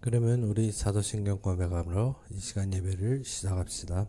그러면 우리 사도신경 고백함으로 이 시간 예배를 시작합시다.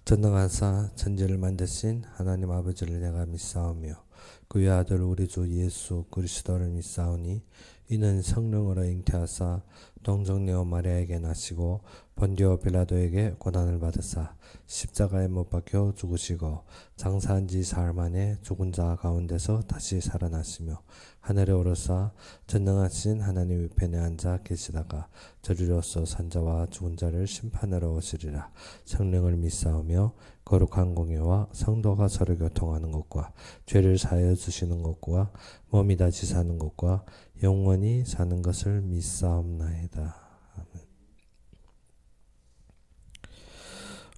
전능하사 천지를 만드신 하나님 아버지를 내가 믿사오며 그의 아들 우리 주 예수 그리스도를 믿사오니 이는 성령으로 잉태하사 동정녀 마리아에게 나시고 본디오 빌라도에게 고난을 받으사 십자가에 못 박혀 죽으시고 장사한 지 사흘 만에 죽은 자 가운데서 다시 살아나시며 하늘에 오르사 전능하신 하나님 우편에 앉아 계시다가 저리로서 산자와 죽은 자를 심판하러 오시리라. 성령을 믿사오며 거룩한 공예와 성도가 서로 교통하는 것과 죄를 사하여 주시는 것과 몸이 다시 사는 것과 영원히 사는 것을 믿사옵나이다. 아멘.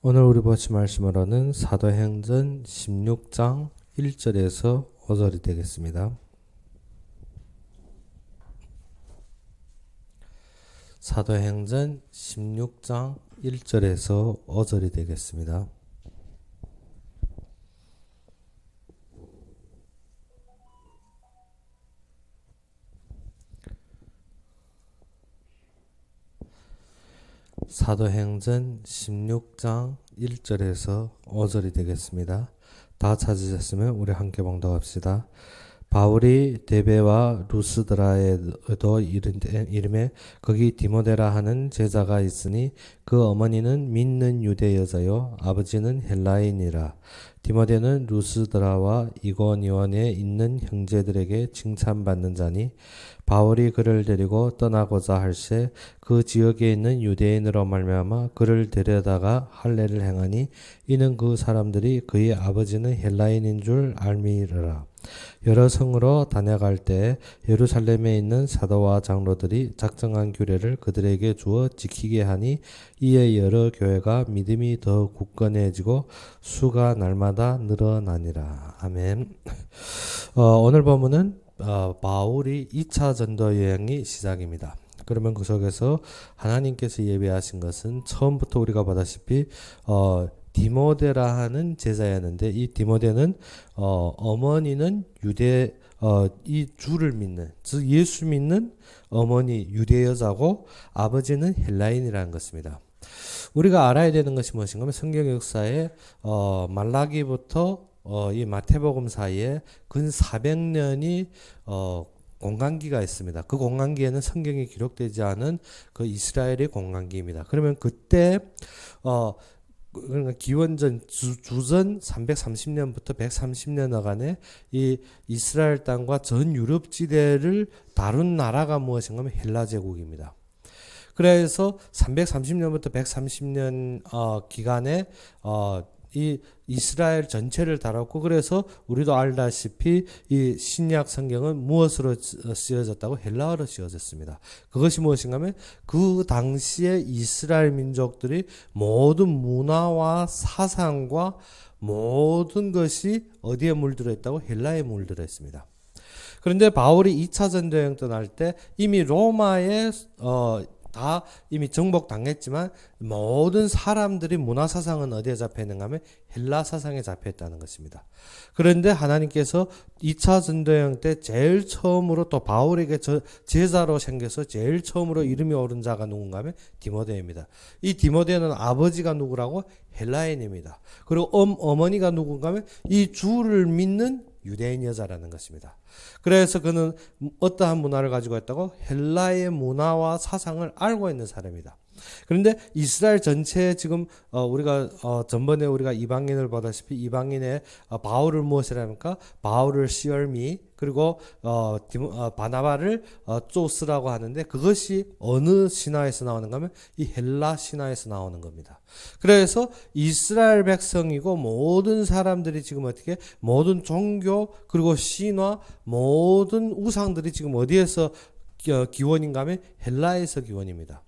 오늘 우리 보실 말씀으로는 사도행전 16장 1절에서 5절이 되겠습니다. 사도행전 16장 1절에서 5절이 되겠습니다. 사도행전 16장 1절에서 5절이 되겠습니다. 다 찾으셨으면 우리 함께 봉독합시다. 바울이 데베와 루스드라에도 이름에 거기 디모데라 하는 제자가 있으니 그 어머니는 믿는 유대 여자요 아버지는 헬라인이라. 디모데는 루스드라와 이고니온에 있는 형제들에게 칭찬받는 자니 바울이 그를 데리고 떠나고자 할새 그 지역에 있는 유대인으로 말미암아 그를 데려다가 할례를 행하니 이는 그 사람들이 그의 아버지는 헬라인인 줄 알미르라. 여러 성으로 다녀갈 때 예루살렘에 있는 사도와 장로들이 작정한 규례를 그들에게 주어 지키게 하니 이에 여러 교회가 믿음이 더 굳건해지고 수가 날마다 늘어나니라. 아멘. 오늘 본문은 바울이 2차 전도 여행이 시작입니다. 그러면 그 속에서 하나님께서 예비하신 것은 처음부터 우리가 보다시피 디모데라 하는 제자였는데 이 디모데는 어머니는 유대 이 주를 믿는 즉 예수 믿는 어머니 유대 여자고 아버지는 헬라인이라는 것입니다. 우리가 알아야 되는 것이 무엇인가 하면 성경 역사에 말라기부터 이 마태복음 사이에 근 400년이 공간기가 있습니다. 그 공간기에는 성경이 기록되지 않은 그 이스라엘의 공간기입니다. 그러면 그때 그러니까 기원전 주전 330년부터 130년여간에 이 이스라엘 땅과 전 유럽 지대를 다룬 나라가 무엇인가 하면 헬라 제국입니다. 그래서 330년부터 130년 기간에 이 이스라엘 전체를 다뤘고 그래서 우리도 알다시피 이 신약 성경은 무엇으로 쓰여졌다고 헬라어로 쓰여졌습니다. 그것이 무엇인가 하면 그 당시에 이스라엘 민족들이 모든 문화와 사상과 모든 것이 어디에 물들어 있다고 헬라에 물들어 있습니다. 그런데 바울이 2차 전도여행 떠날 때 이미 로마에 다 이미 정복당했지만 모든 사람들이 문화사상은 어디에 잡혀있는가 하면 헬라 사상에 잡혀있다는 것입니다. 그런데 하나님께서 2차 전도여행 때 제일 처음으로 또 바울에게 제자로 생겨서 제일 처음으로 이름이 오른 자가 누군가 하면 디모데입니다. 이 디모데는 아버지가 누구라고? 헬라인입니다. 그리고 어머니가 누군가 하면 이 주를 믿는 유대인 여자라는 것입니다. 그래서 그는 어떠한 문화를 가지고 있다고? 헬라의 문화와 사상을 알고 있는 사람이다. 그런데 이스라엘 전체에 지금 우리가 전번에 우리가 이방인을 보다시피 이방인의 바울을 무엇이라 합니까? 바울을 시얼미 그리고 바나바를 쪼스라고 하는데 그것이 어느 신화에서 나오는가 하면 이 헬라 신화에서 나오는 겁니다. 그래서 이스라엘 백성이고 모든 사람들이 지금 어떻게 모든 종교 그리고 신화 모든 우상들이 지금 어디에서 기원인가 하면 헬라에서 기원입니다.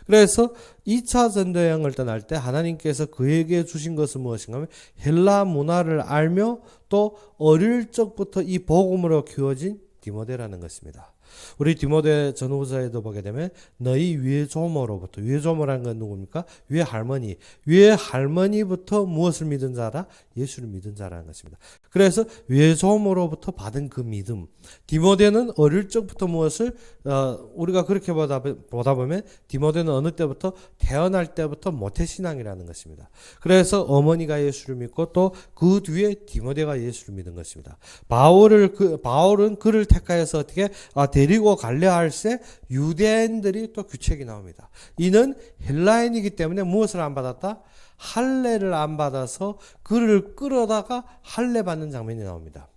그래서 2차 전도여행을 떠날 때 하나님께서 그에게 주신 것은 무엇인가 하면 헬라 문화를 알며 또 어릴 적부터 이 복음으로 키워진 디모데라는 것입니다. 우리 디모데 전후서에도 보게 되면 너희 외조모로부터, 외조모라는 건 누굽니까? 외할머니, 외할머니부터 무엇을 믿은 자라? 예수를 믿은 자라는 것입니다. 그래서 외조모로부터 받은 그 믿음, 디모데는 어릴 적부터 무엇을 우리가 그렇게 보다 보면 디모데는 어느 때부터, 태어날 때부터 모태신앙이라는 것입니다. 그래서 어머니가 예수를 믿고 또 그 뒤에 디모데가 예수를 믿은 것입니다. 바울은 그를 택하여서 어떻게 데리고 갈려 할세 유대인들이 또 규책이 나옵니다. 이는 헬라인이기 때문에 무엇을 안 받았다? 할례를 안 받아서 그를 끌어다가 할례 받는 장면이 나옵니다.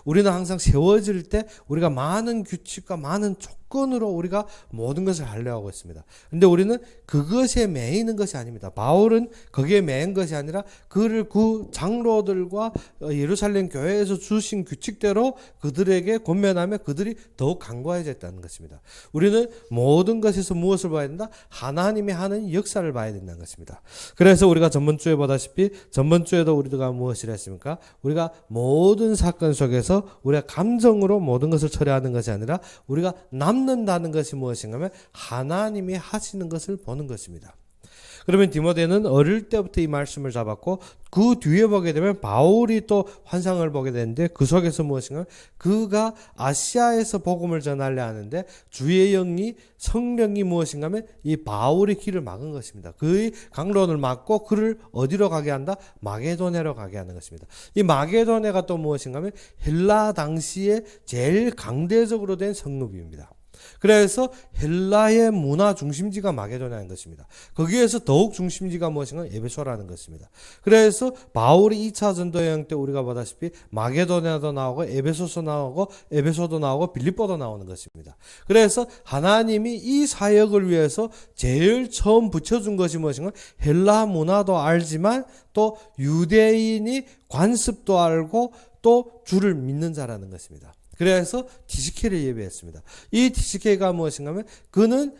우리는 항상 세워질 때 우리가 많은 규칙과 많은 조건으로 우리가 모든 것을 하려고 있습니다. 근데 우리는 그것에 매이는 것이 아닙니다. 바울은 거기에 매인 것이 아니라 그를 그 장로들과 예루살렘 교회에서 주신 규칙대로 그들에게 권면하며 그들이 더욱 강구해졌다는 것입니다. 우리는 모든 것에서 무엇을 봐야 된다? 하나님이 하는 역사를 봐야 된다는 것입니다. 그래서 우리가 전번주에 보다시피 전번주에도 우리가 무엇을 했습니까? 우리가 모든 사건 속에서 우리가 감정으로 모든 것을 처리하는 것이 아니라 우리가 남는다는 것이 무엇인가 하면 하나님이 하시는 것을 보는 것입니다. 그러면 디모데는 어릴 때부터 이 말씀을 잡았고 그 뒤에 보게 되면 바울이 또 환상을 보게 되는데 그 속에서 무엇인가 그가 아시아에서 복음을 전하려 하는데 주의 영이 성령이 무엇인가 하면 이 바울의 길을 막은 것입니다. 그의 강론을 막고 그를 어디로 가게 한다? 마게도네로 가게 하는 것입니다. 이 마게도네가 또 무엇인가 하면 헬라 당시에 제일 강대적으로 된 성읍입니다. 그래서 헬라의 문화 중심지가 마게도냐는 것입니다. 거기에서 더욱 중심지가 무엇인가? 에베소라는 것입니다. 그래서 바울이 2차 전도 여행 때 우리가 보다시피 마게도냐도 나오고 에베소도 나오고 빌립보도 나오는 것입니다. 그래서 하나님이 이 사역을 위해서 제일 처음 붙여준 것이 무엇인가? 헬라 문화도 알지만 또 유대인이 관습도 알고 또 주를 믿는 자라는 것입니다. 그래서 TCK를 예배했습니다. 이 TCK가 무엇인가 하면 그는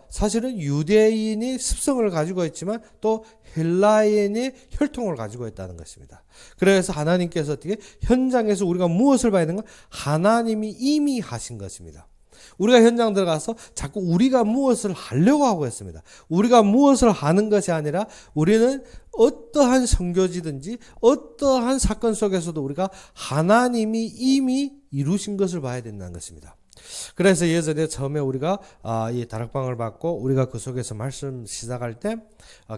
사실은 유대인이 습성을 가지고 있지만 또 헬라인이 혈통을 가지고 있다는 것입니다. 그래서 하나님께서 어떻게 현장에서 우리가 무엇을 봐야 되는가? 하나님이 이미 하신 것입니다. 우리가 현장 들어가서 자꾸 우리가 무엇을 하려고 하고 있습니다. 우리가 무엇을 하는 것이 아니라 우리는 어떠한 선교지든지 어떠한 사건 속에서도 우리가 하나님이 이미 이루신 것을 봐야 된다는 것입니다. 그래서 예전에 처음에 우리가 이 다락방을 받고 우리가 그 속에서 말씀 시작할 때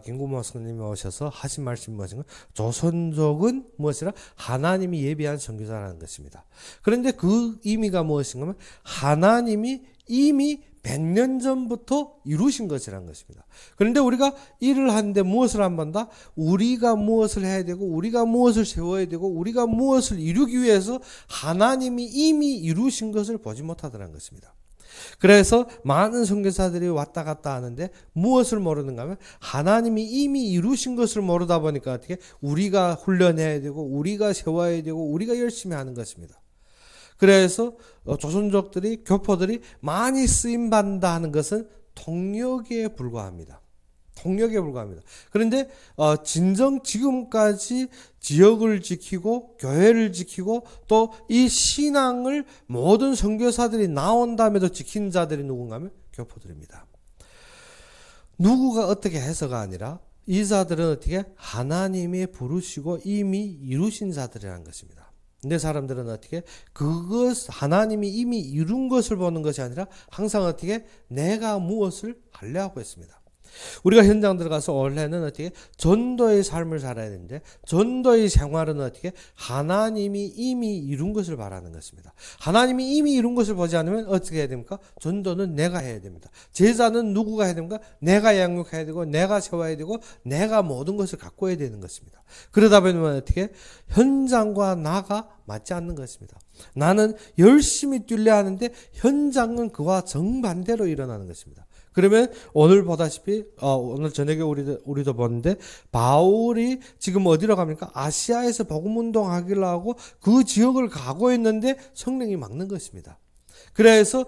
김구모 선생님이 오셔서 하신 말씀이 무엇인가? 조선족은 무엇이라? 하나님이 예비한 선교사라는 것입니다. 그런데 그 의미가 무엇인가 하면 하나님이 이미 100년 전부터 이루신 것이라는 것입니다. 그런데 우리가 일을 하는데 무엇을 안 본다? 우리가 무엇을 해야 되고 우리가 무엇을 세워야 되고 우리가 무엇을 이루기 위해서 하나님이 이미 이루신 것을 보지 못하더라는 것입니다. 그래서 많은 선교사들이 왔다 갔다 하는데 무엇을 모르는가 하면 하나님이 이미 이루신 것을 모르다 보니까 어떻게 우리가 훈련해야 되고 우리가 세워야 되고 우리가 열심히 하는 것입니다. 그래서 조선족들이 교포들이 많이 쓰임받는다 하는 것은 통역에 불과합니다. 통역에 불과합니다. 그런데 진정 지금까지 지역을 지키고 교회를 지키고 또 이 신앙을 모든 선교사들이 나온 다음에도 지킨 자들이 누군가 하면 교포들입니다. 누구가 어떻게 해서가 아니라 이 자들은 어떻게 하나님이 부르시고 이미 이루신 자들이라는 것입니다. 근데 사람들은 어떻게 하나님이 이미 이룬 것을 보는 것이 아니라 항상 어떻게 내가 무엇을 하려 하고 있습니다. 우리가 현장 들어가서 원래는 어떻게 전도의 삶을 살아야 되는데 전도의 생활은 어떻게 하나님이 이미 이룬 것을 바라는 것입니다. 하나님이 이미 이룬 것을 보지 않으면 어떻게 해야 됩니까? 전도는 내가 해야 됩니다. 제자는 누구가 해야 됩니까? 내가 양육해야 되고 내가 세워야 되고 내가 모든 것을 갖고 해야 되는 것입니다. 그러다 보면 어떻게 현장과 나가 맞지 않는 것입니다. 나는 열심히 뛰려 하는데 현장은 그와 정반대로 일어나는 것입니다. 그러면 오늘 보다시피 오늘 저녁에 우리도 보는데 바울이 지금 어디로 갑니까? 아시아에서 복음운동하기로 하고 그 지역을 가고 있는데 성령이 막는 것입니다. 그래서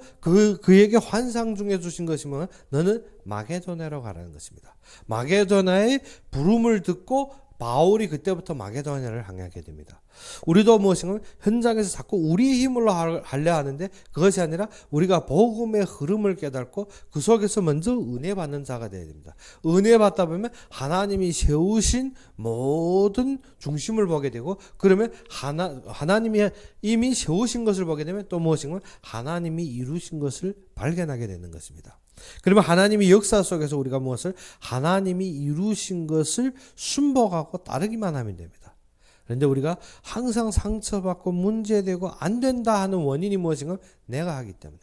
그에게 환상 중에 주신 것이 뭐냐? 너는 마게도냐로 가라는 것입니다. 마게도냐의 부름을 듣고 바울이 그때부터 마게도냐를 항해하게 됩니다. 우리도 무엇인가 현장에서 자꾸 우리의 힘으로 하려 하는데 그것이 아니라 우리가 복음의 흐름을 깨닫고 그 속에서 먼저 은혜 받는 자가 되어야 됩니다. 은혜 받다 보면 하나님이 세우신 모든 중심을 보게 되고, 그러면 하나님이 이미 세우신 것을 보게 되면 또 무엇인가 하나님이 이루신 것을 발견하게 되는 것입니다. 그러면 하나님의 역사 속에서 우리가 무엇을 하나님이 이루신 것을 순복하고 따르기만 하면 됩니다. 그런데 우리가 항상 상처받고 문제되고 안 된다 하는 원인이 무엇인가? 내가 하기 때문에.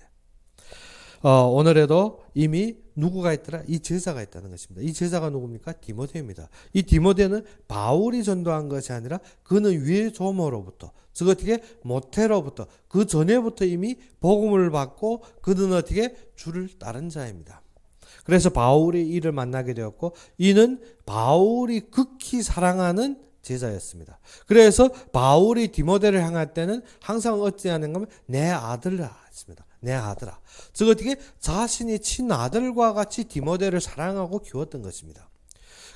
오늘에도 이미 누구가 있더라? 이 제자가 있다는 것입니다. 이 제자가 누굽니까? 디모데입니다. 이 디모데는 바울이 전도한 것이 아니라 그는 외조모로부터, 즉 어떻게 모태로부터, 그 전에부터 이미 복음을 받고 그는 어떻게 주를 따른 자입니다. 그래서 바울이 이를 만나게 되었고 이는 바울이 극히 사랑하는 제자였습니다. 그래서 바울이 디모데를 향할 때는 항상 어찌 하는가 하면 내 아들아 했습니다. 내 아들아. 즉 어떻게 자신이 친아들과 같이 디모데를 사랑하고 키웠던 것입니다.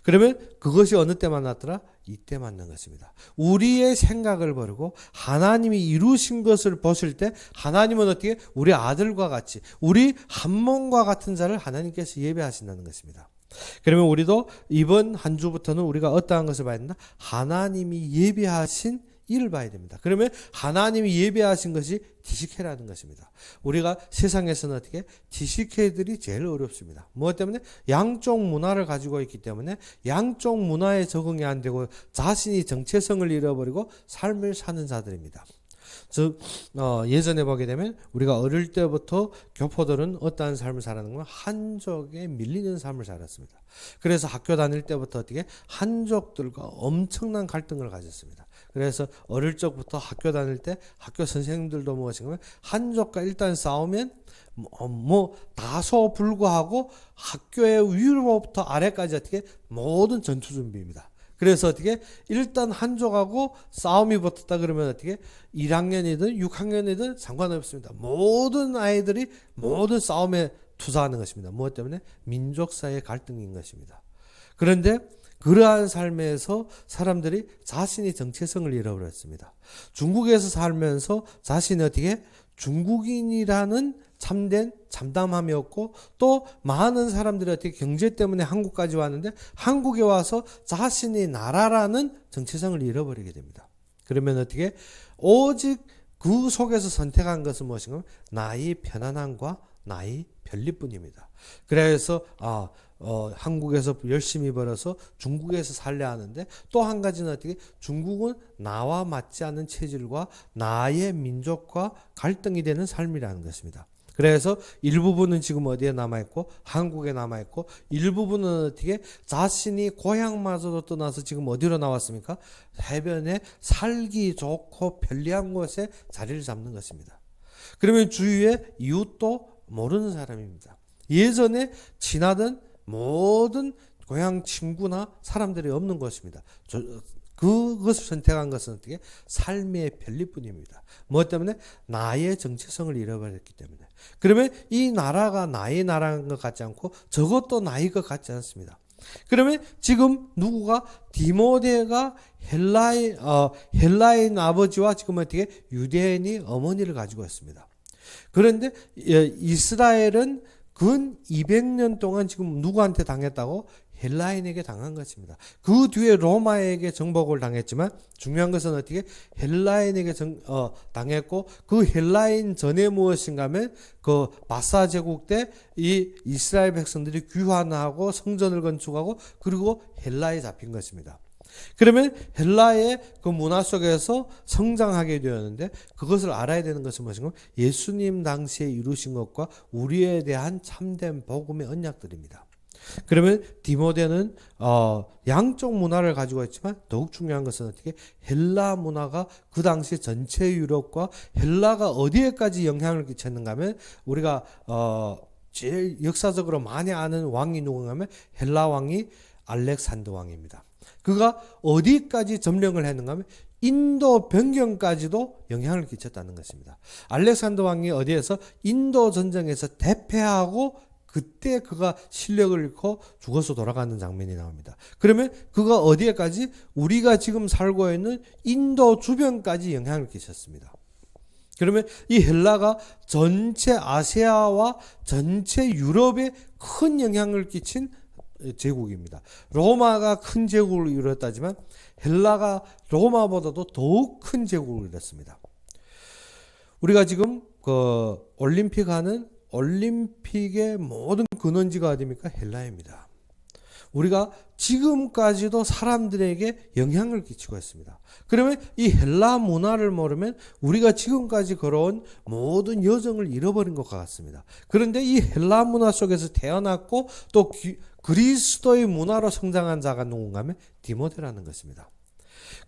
그러면 그것이 어느 때 만났더라? 이때 만난 것입니다. 우리의 생각을 버리고 하나님이 이루신 것을 보실 때 하나님은 어떻게 우리 아들과 같이 우리 한 몸과 같은 자를 하나님께서 예배하신다는 것입니다. 그러면 우리도 이번 한 주부터는 우리가 어떠한 것을 봐야 된다? 하나님이 예배하신 일을 봐야 됩니다. 그러면 하나님이 예배하신 것이 지식회라는 것입니다. 우리가 세상에서는 어떻게 지식회들이 제일 어렵습니다. 무엇 때문에? 양쪽 문화를 가지고 있기 때문에 양쪽 문화에 적응이 안 되고 자신이 정체성을 잃어버리고 삶을 사는 자들입니다. 즉 예전에 보게 되면 우리가 어릴 때부터 교포들은 어떠한 삶을 살았는가? 한족에 밀리는 삶을 살았습니다. 그래서 학교 다닐 때부터 어떻게 한족들과 엄청난 갈등을 가졌습니다. 그래서 어릴 적부터 학교 다닐 때 학교 선생님들도 무엇인가 한족과 일단 싸우면 다소 불구하고 학교의 위로부터 아래까지 어떻게 모든 전투 준비입니다. 그래서 어떻게 일단 한족하고 싸움이 붙었다 그러면 어떻게 1학년이든 6학년이든 상관없습니다. 모든 아이들이 모든 싸움에 투자하는 것입니다. 무엇 때문에? 민족 사이의 갈등인 것입니다. 그런데 그러한 삶에서 사람들이 자신의 정체성을 잃어버렸습니다. 중국에서 살면서 자신이 어떻게 중국인이라는 참된 참담함이 없고 또 많은 사람들이 어떻게 경제 때문에 한국까지 왔는데 한국에 와서 자신의 나라라는 정체성을 잃어버리게 됩니다. 그러면 어떻게 오직 그 속에서 선택한 것은 무엇인가? 나의 편안함과 나의 편리뿐입니다. 그래서 한국에서 열심히 벌어서 중국에서 살려 하는데 또 한 가지는 어떻게 중국은 나와 맞지 않는 체질과 나의 민족과 갈등이 되는 삶이라는 것입니다. 그래서 일부분은 지금 어디에 남아있고 한국에 남아있고 일부분은 어떻게 자신이 고향마저도 떠나서 지금 어디로 나왔습니까? 해변에 살기 좋고 편리한 곳에 자리를 잡는 것입니다. 그러면 주위에 이웃도 모르는 사람입니다. 예전에 지나던 모든 고향 친구나 사람들이 없는 것입니다. 그것을 선택한 것은 어떻게? 삶의 편리뿐입니다. 무엇 때문에? 나의 정체성을 잃어버렸기 때문에. 그러면 이 나라가 나의 나라인 것 같지 않고 저것도 나의 것 같지 않습니다. 그러면 지금 누구가 디모데가 헬라인 아버지와 지금 어떻게 유대인이 어머니를 가지고 있습니다. 그런데 이스라엘은 근 200년 동안 지금 누구한테 당했다고? 헬라인에게 당한 것입니다. 그 뒤에 로마에게 정복을 당했지만 중요한 것은 어떻게 헬라인에게 당했고 그 헬라인 전에 무엇인가 하면 그 바사 제국 때 이 이스라엘 백성들이 귀환하고 성전을 건축하고 그리고 헬라에 잡힌 것입니다. 그러면 헬라의 그 문화 속에서 성장하게 되었는데 그것을 알아야 되는 것은 무엇인가? 예수님 당시에 이루신 것과 우리에 대한 참된 복음의 언약들입니다. 그러면 디모데는 양쪽 문화를 가지고 있지만 더욱 중요한 것은 어떻게 헬라 문화가 그 당시 전체 유럽과 헬라가 어디에까지 영향을 끼쳤는가 하면 우리가 제일 역사적으로 많이 아는 왕이 누군가 하면 헬라 왕이 알렉산더 왕입니다. 그가 어디까지 점령을 했는가 하면 인도 변경까지도 영향을 끼쳤다는 것입니다. 알렉산더 왕이 어디에서 인도 전쟁에서 대패하고 그때 그가 실력을 잃고 죽어서 돌아가는 장면이 나옵니다. 그러면 그가 어디에까지? 우리가 지금 살고 있는 인도 주변까지 영향을 끼쳤습니다. 그러면 이 헬라가 전체 아시아와 전체 유럽에 큰 영향을 끼친 제국입니다. 로마가 큰 제국을 이뤘다지만 헬라가 로마보다도 더욱 큰 제국을 이뤘습니다. 우리가 지금 그 올림픽 하는 올림픽의 모든 근원지가 어디입니까? 헬라입니다. 우리가 지금까지도 사람들에게 영향을 끼치고 있습니다. 그러면 이 헬라 문화를 모르면 우리가 지금까지 걸어온 모든 여정을 잃어버린 것 같습니다. 그런데 이 헬라 문화 속에서 태어났고 또 그리스도의 문화로 성장한 자가 누군가 하면 디모데라는 것입니다.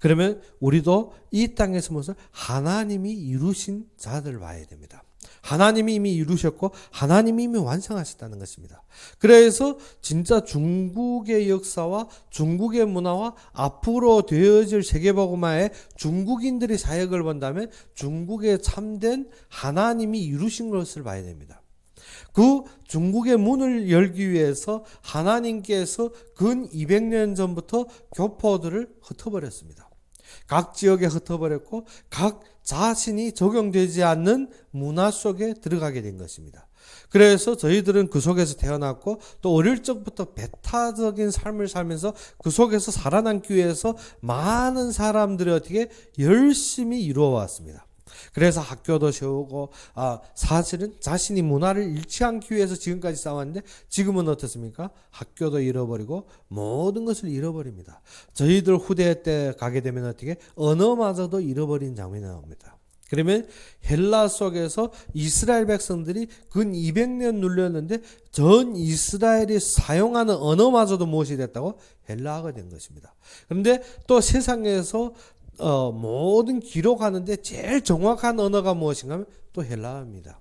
그러면 우리도 이 땅에서 무슨 하나님이 이루신 자들 봐야 됩니다. 하나님이 이미 이루셨고 하나님이 이미 완성하셨다는 것입니다. 그래서 진짜 중국의 역사와 중국의 문화와 앞으로 되어질 세계복음화에 중국인들이 사역을 본다면 중국의 참된 하나님이 이루신 것을 봐야 됩니다. 그 중국의 문을 열기 위해서 하나님께서 근 200년 전부터 교포들을 흩어버렸습니다. 각 지역에 흩어버렸고 각 자신이 적용되지 않는 문화 속에 들어가게 된 것입니다. 그래서 저희들은 그 속에서 태어났고 또 어릴 적부터 배타적인 삶을 살면서 그 속에서 살아남기 위해서 많은 사람들이 어떻게 열심히 이루어왔습니다. 그래서 학교도 세우고 사실은 자신이 문화를 잃지 않기 위해서 지금까지 싸웠는데 지금은 어떻습니까? 학교도 잃어버리고 모든 것을 잃어버립니다. 저희들 후대 때 가게 되면 어떻게 언어마저도 잃어버린 장면이 나옵니다. 그러면 헬라 속에서 이스라엘 백성들이 근 200년 눌렸는데 전 이스라엘이 사용하는 언어마저도 무엇이 됐다고? 헬라어가 된 것입니다. 그런데 또 세상에서 모든 기록하는데 제일 정확한 언어가 무엇인가 하면 또 헬라어입니다.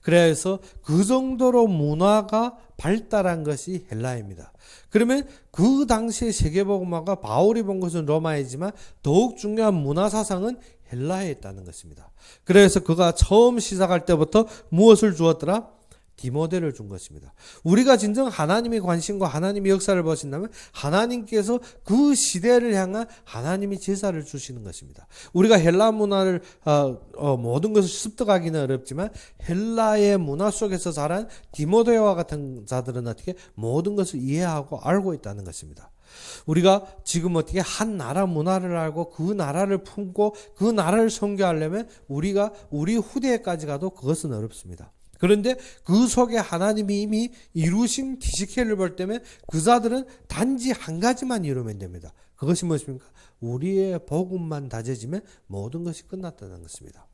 그래서 그 정도로 문화가 발달한 것이 헬라입니다. 그러면 그 당시의 세계복음화가 바울이 본 것은 로마이지만 더욱 중요한 문화사상은 헬라에 있다는 것입니다. 그래서 그가 처음 시작할 때부터 무엇을 주었더라? 디모데를 준 것입니다. 우리가 진정 하나님의 관심과 하나님의 역사를 보신다면 하나님께서 그 시대를 향한 하나님의 제사를 주시는 것입니다. 우리가 헬라 문화를 모든 것을 습득하기는 어렵지만 헬라의 문화 속에서 자란 디모데와 같은 자들은 어떻게 모든 것을 이해하고 알고 있다는 것입니다. 우리가 지금 어떻게 한 나라 문화를 알고 그 나라를 품고 그 나라를 선교하려면 우리가 우리 후대까지 가도 그것은 어렵습니다. 그런데 그 속에 하나님이 이미 이루신 디스켈을 볼 때면 그 자들은 단지 한 가지만 이루면 됩니다. 그것이 무엇입니까? 우리의 복음만 다져지면 모든 것이 끝났다는 것입니다.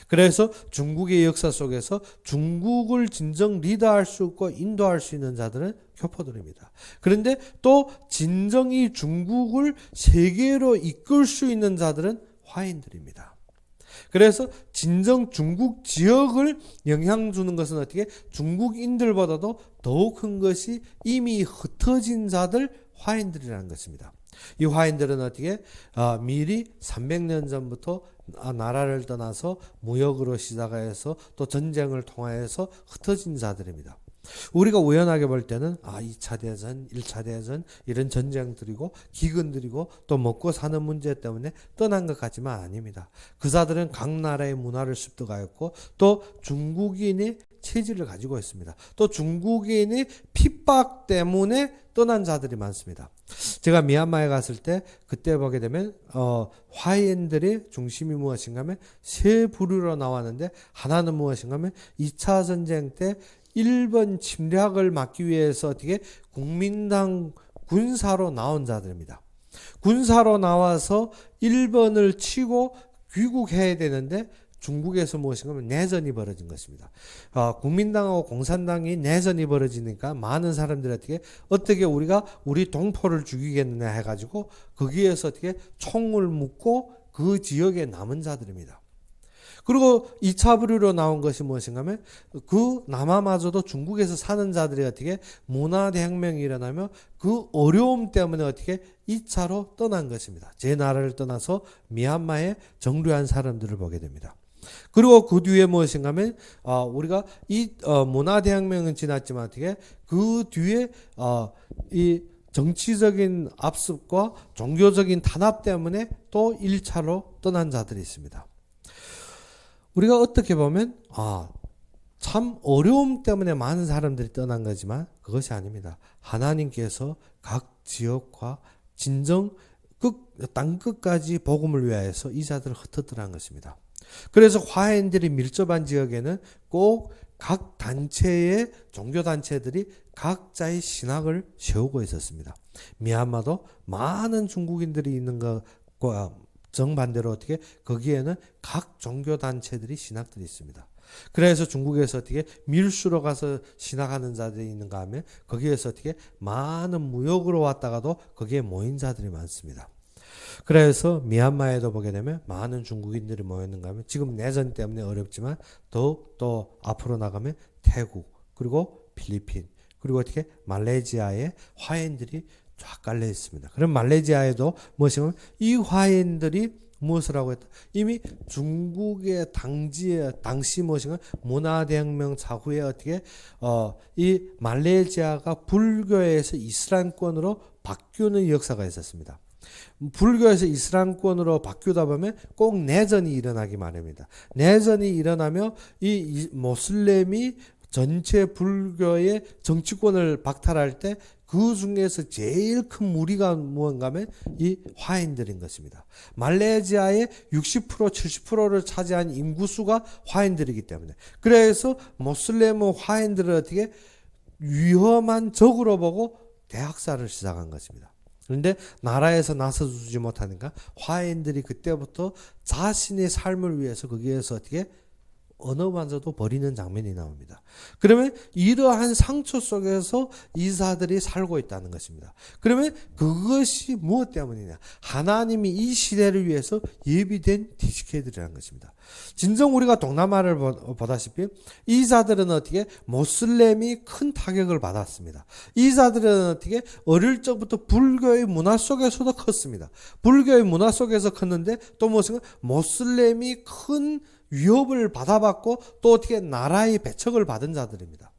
그래서 중국의 역사 속에서 중국을 진정 리더할 수 있고 인도할 수 있는 자들은 교포들입니다. 그런데 또 진정이 중국을 세계로 이끌 수 있는 자들은 화인들입니다. 그래서 진정 중국 지역을 영향 주는 것은 어떻게? 중국인들보다도 더욱 큰 것이 이미 흩어진 자들 화인들이라는 것입니다. 이 화인들은 어떻게? 미리 300년 전부터 나라를 떠나서 무역으로 시작해서 또 전쟁을 통하여서 흩어진 자들입니다. 우리가 우연하게 볼 때는 2차 대전, 1차 대전 이런 전쟁들이고 기근들이고 또 먹고 사는 문제 때문에 떠난 것 같지만 아닙니다. 그 자들은 각 나라의 문화를 습득하였고 또 중국인의 체질을 가지고 있습니다. 또 중국인의 핍박 때문에 떠난 자들이 많습니다. 제가 미얀마에 갔을 때 그때 보게 되면 화인들의 중심이 무엇인가 하면 세 부류로 나왔는데 하나는 무엇인가 하면 2차 전쟁 때 일본 침략을 막기 위해서 어떻게 국민당 군사로 나온 자들입니다. 군사로 나와서 일본을 치고 귀국해야 되는데 중국에서 무엇인가 하면 내전이 벌어진 것입니다. 국민당하고 공산당이 내전이 벌어지니까 많은 사람들이 어떻게 우리가 우리 동포를 죽이겠느냐 해가지고 거기에서 어떻게 총을 묻고 그 지역에 남은 자들입니다. 그리고 2차 부류로 나온 것이 무엇인가 하면 그 남아마저도 중국에서 사는 자들이 어떻게 문화대혁명이 일어나며 그 어려움 때문에 어떻게 2차로 떠난 것입니다. 제 나라를 떠나서 미얀마에 정류한 사람들을 보게 됩니다. 그리고 그 뒤에 무엇인가 하면 우리가 이 문화대혁명은 지났지만 어떻게 그 뒤에 이 정치적인 압습과 종교적인 탄압 때문에 또 1차로 떠난 자들이 있습니다. 우리가 어떻게 보면 참 어려움 때문에 많은 사람들이 떠난 거지만 그것이 아닙니다. 하나님께서 각 지역과 진정 땅끝까지 복음을 위하여서 이 자들을 흩어뜨린 것입니다. 그래서 화해인들이 밀접한 지역에는 꼭 각 단체의 종교단체들이 각자의 신학을 세우고 있었습니다. 미얀마도 많은 중국인들이 있는 것과 정반대로 어떻게 거기에는 각 종교단체들이 신학들이 있습니다. 그래서 중국에서 어떻게 밀수로 가서 신학하는 자들이 있는가 하면 거기에서 어떻게 많은 무역으로 왔다가도 거기에 모인 자들이 많습니다. 그래서 미얀마에도 보게 되면 많은 중국인들이 모였는가 하면 지금 내전 때문에 어렵지만 더욱 또 앞으로 나가면 태국 그리고 필리핀 그리고 어떻게 말레이시아에 화해인들이 쫙 깔려 있습니다. 그럼 말레이시아에도 무엇이면 이 화해인들이 무엇을 하고 했다? 이미 중국의 당시 무엇인가 문화대혁명 사후에 어떻게 이 말레이시아가 불교에서 이슬람권으로 바뀌는 역사가 있었습니다. 불교에서 이슬람권으로 바뀌다 보면 꼭 내전이 일어나기 마련입니다. 내전이 일어나며 이 모슬렘이 전체 불교의 정치권을 박탈할 때 그 중에서 제일 큰 무리가 무언가 하면 이 화인들인 것입니다. 말레이시아의 60% 70%를 차지한 인구수가 화인들이기 때문에 그래서 모슬렘 화인들을 어떻게 위험한 적으로 보고 대학살을 시작한 것입니다. 그런데 나라에서 나서주지 못하니까 화인들이 그때부터 자신의 삶을 위해서 거기에서 어떻게 언어마저도 버리는 장면이 나옵니다. 그러면 이러한 상처 속에서 이사들이 살고 있다는 것입니다. 그러면 그것이 무엇 때문이냐? 하나님이 이 시대를 위해서 예비된 디스케들이라는 것입니다. 진정 우리가 동남아를 보다시피 이사들은 어떻게 모슬렘이 큰 타격을 받았습니다. 이사들은 어떻게 어릴 적부터 불교의 문화 속에서도 컸습니다. 불교의 문화 속에서 컸는데 또 무엇인가 모슬렘이 큰 위협을 받아봤고 또 어떻게 나라의 배척을 받은 자들입니다.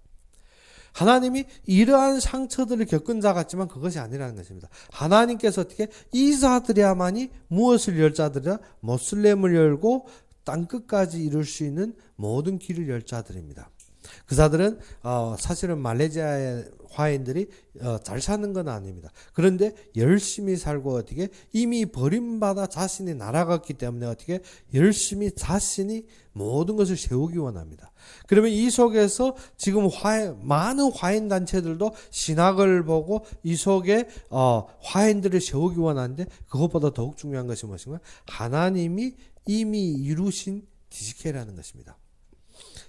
하나님이 이러한 상처들을 겪은 자 같지만 그것이 아니라는 것입니다. 하나님께서 어떻게 이 자들이야만이 무엇을 열 자들이라 모슬렘을 열고 땅끝까지 이룰 수 있는 모든 길을 열 자들입니다. 그 자들은 사실은 말레이시아의 화인들이 잘 사는 건 아닙니다. 그런데 열심히 살고 어떻게 이미 버림받아 자신이 날아갔기 때문에 어떻게 열심히 자신이 모든 것을 세우기 원합니다. 그러면 이 속에서 지금 많은 화인 단체들도 신학을 보고 이 속에 화인들을 세우기 원하는데 그것보다 더욱 중요한 것이 무엇인가? 하나님이 이미 이루신 디스케라는 것입니다.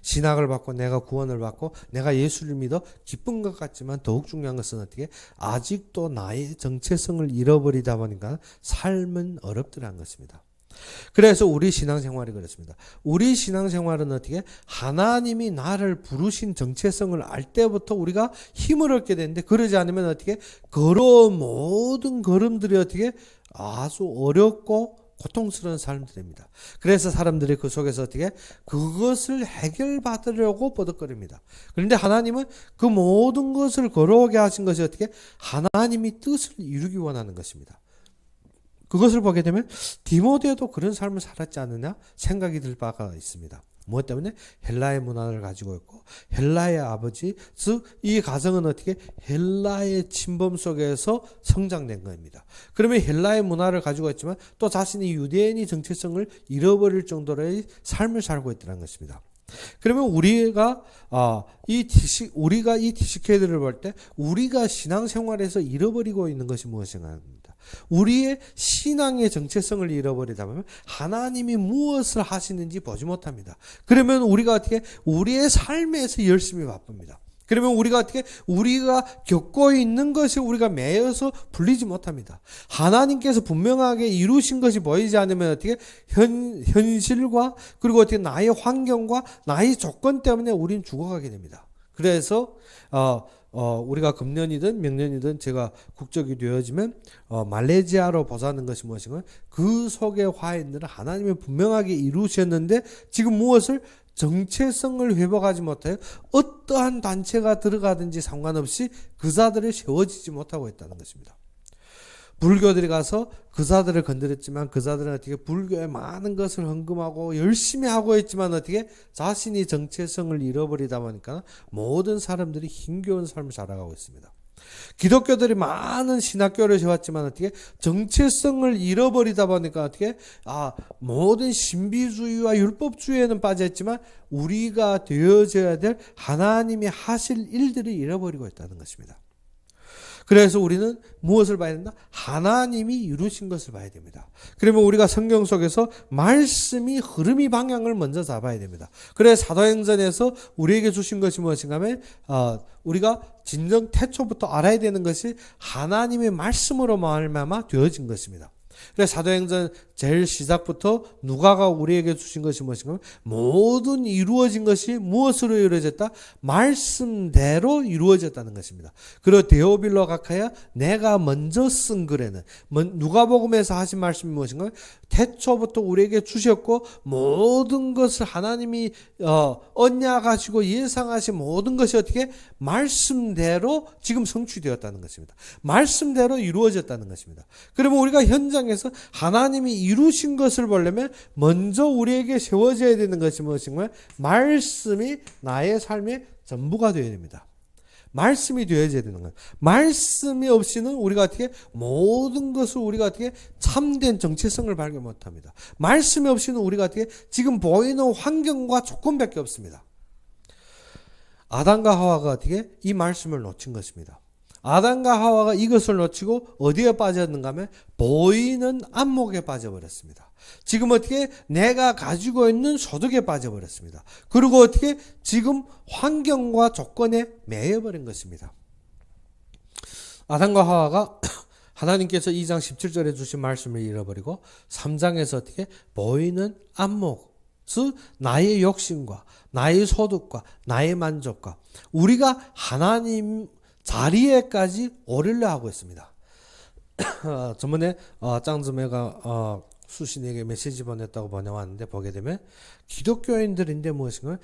신학을 받고 내가 구원을 받고 내가 예수를 믿어 기쁜 것 같지만 더욱 중요한 것은 어떻게 아직도 나의 정체성을 잃어버리다 보니까 삶은 어렵더라는 것입니다. 그래서 우리 신앙생활이 그렇습니다. 우리 신앙생활은 어떻게 하나님이 나를 부르신 정체성을 알 때부터 우리가 힘을 얻게 되는데 그러지 않으면 어떻게 걸어온 모든 걸음들이 어떻게 아주 어렵고 고통스러운 삶들입니다. 그래서 사람들이 그 속에서 어떻게 그것을 해결받으려고 버덕거립니다. 그런데 하나님은 그 모든 것을 걸어오게 하신 것이 어떻게 하나님이 뜻을 이루기 원하는 것입니다. 그것을 보게 되면 디모데도 그런 삶을 살았지 않느냐 생각이 들 바가 있습니다. 무엇 때문에? 헬라의 문화를 가지고 있고 헬라의 아버지 즉 이 가정은 어떻게 헬라의 침범 속에서 성장된 겁니다. 그러면 헬라의 문화를 가지고 있지만 또 자신이 유대인의 정체성을 잃어버릴 정도로의 삶을 살고 있다는 것입니다. 그러면 우리가 이 디스케들을 볼 때 우리가 신앙생활에서 잃어버리고 있는 것이 무엇인가 합니다. 우리의 신앙의 정체성을 잃어버리다 보면 하나님이 무엇을 하시는지 보지 못합니다. 그러면 우리가 어떻게 우리의 삶에서 열심히 바쁩니다. 그러면 우리가 어떻게 우리가 겪고 있는 것이 우리가 매여서 풀리지 못합니다. 하나님께서 분명하게 이루신 것이 보이지 않으면 어떻게 현실과 그리고 어떻게 나의 환경과 나의 조건 때문에 우리는 죽어가게 됩니다. 그래서 우리가 금년이든 명년이든 제가 국적이 되어지면 말레이시아로 보자는 것이 무엇인가? 그 속의 화인들은 하나님이 분명하게 이루셨는데 지금 무엇을 정체성을 회복하지 못하여 어떠한 단체가 들어가든지 상관없이 그자들이 세워지지 못하고 있다는 것입니다. 불교들이 가서 그자들을 건드렸지만 그자들은 어떻게 불교에 많은 것을 헌금하고 열심히 하고 있지만 어떻게 자신이 정체성을 잃어버리다 보니까 모든 사람들이 힘겨운 삶을 살아가고 있습니다. 기독교들이 많은 신학교를 세웠지만 어떻게 정체성을 잃어버리다 보니까 어떻게 모든 신비주의와 율법주의에는 빠져있지만 우리가 되어져야 될 하나님이 하실 일들을 잃어버리고 있다는 것입니다. 그래서 우리는 무엇을 봐야 된다? 하나님이 이루신 것을 봐야 됩니다. 그러면 우리가 성경 속에서 말씀이 흐름이 방향을 먼저 잡아야 됩니다. 그래서 사도행전에서 우리에게 주신 것이 무엇인가 하면 우리가 진정 태초부터 알아야 되는 것이 하나님의 말씀으로 말미암아 되어진 것입니다. 그래서 사도행전 제일 시작부터 누가가 우리에게 주신 것이 무엇인가? 모든 이루어진 것이 무엇으로 이루어졌다? 말씀대로 이루어졌다는 것입니다. 그리고 데오빌로 각하여 내가 먼저 쓴 글에는 누가복음에서 하신 말씀이 무엇인가? 태초부터 우리에게 주셨고 모든 것을 하나님이 언약하시고 예상하신 모든 것이 어떻게 말씀대로 지금 성취되었다는 것입니다. 말씀대로 이루어졌다는 것입니다. 그러면 우리가 현장에서 하나님이 이루신 것을 보려면 먼저 우리에게 세워져야 되는 것이 무엇인가? 말씀이 나의 삶의 전부가 되어야 됩니다. 말씀이 되어져야 되는 거예요. 말씀이 없이는 우리가 어떻게 모든 것을 우리가 어떻게 참된 정체성을 발견 못합니다. 말씀이 없이는 우리가 어떻게 지금 보이는 환경과 조건밖에 없습니다. 아담과 하와가 어떻게 이 말씀을 놓친 것입니다. 아담과 하와가 이것을 놓치고 어디에 빠졌는가 하면 보이는 안목에 빠져버렸습니다. 지금 어떻게 내가 가지고 있는 소득에 빠져버렸습니다. 그리고 어떻게 지금 환경과 조건에 매여버린 것입니다. 아담과 하와가 하나님께서 2장 17절에 주신 말씀을 잃어버리고 3장에서 어떻게 보이는 안목, 즉 나의 욕심과 나의 소득과 나의 만족과 우리가 하나님 자리에까지 오르려 하고 있습니다. 저번에 짱즈매가 수신에게 메시지 보냈다고 보내왔는데 보게 되면 기독교인들인데 무엇인가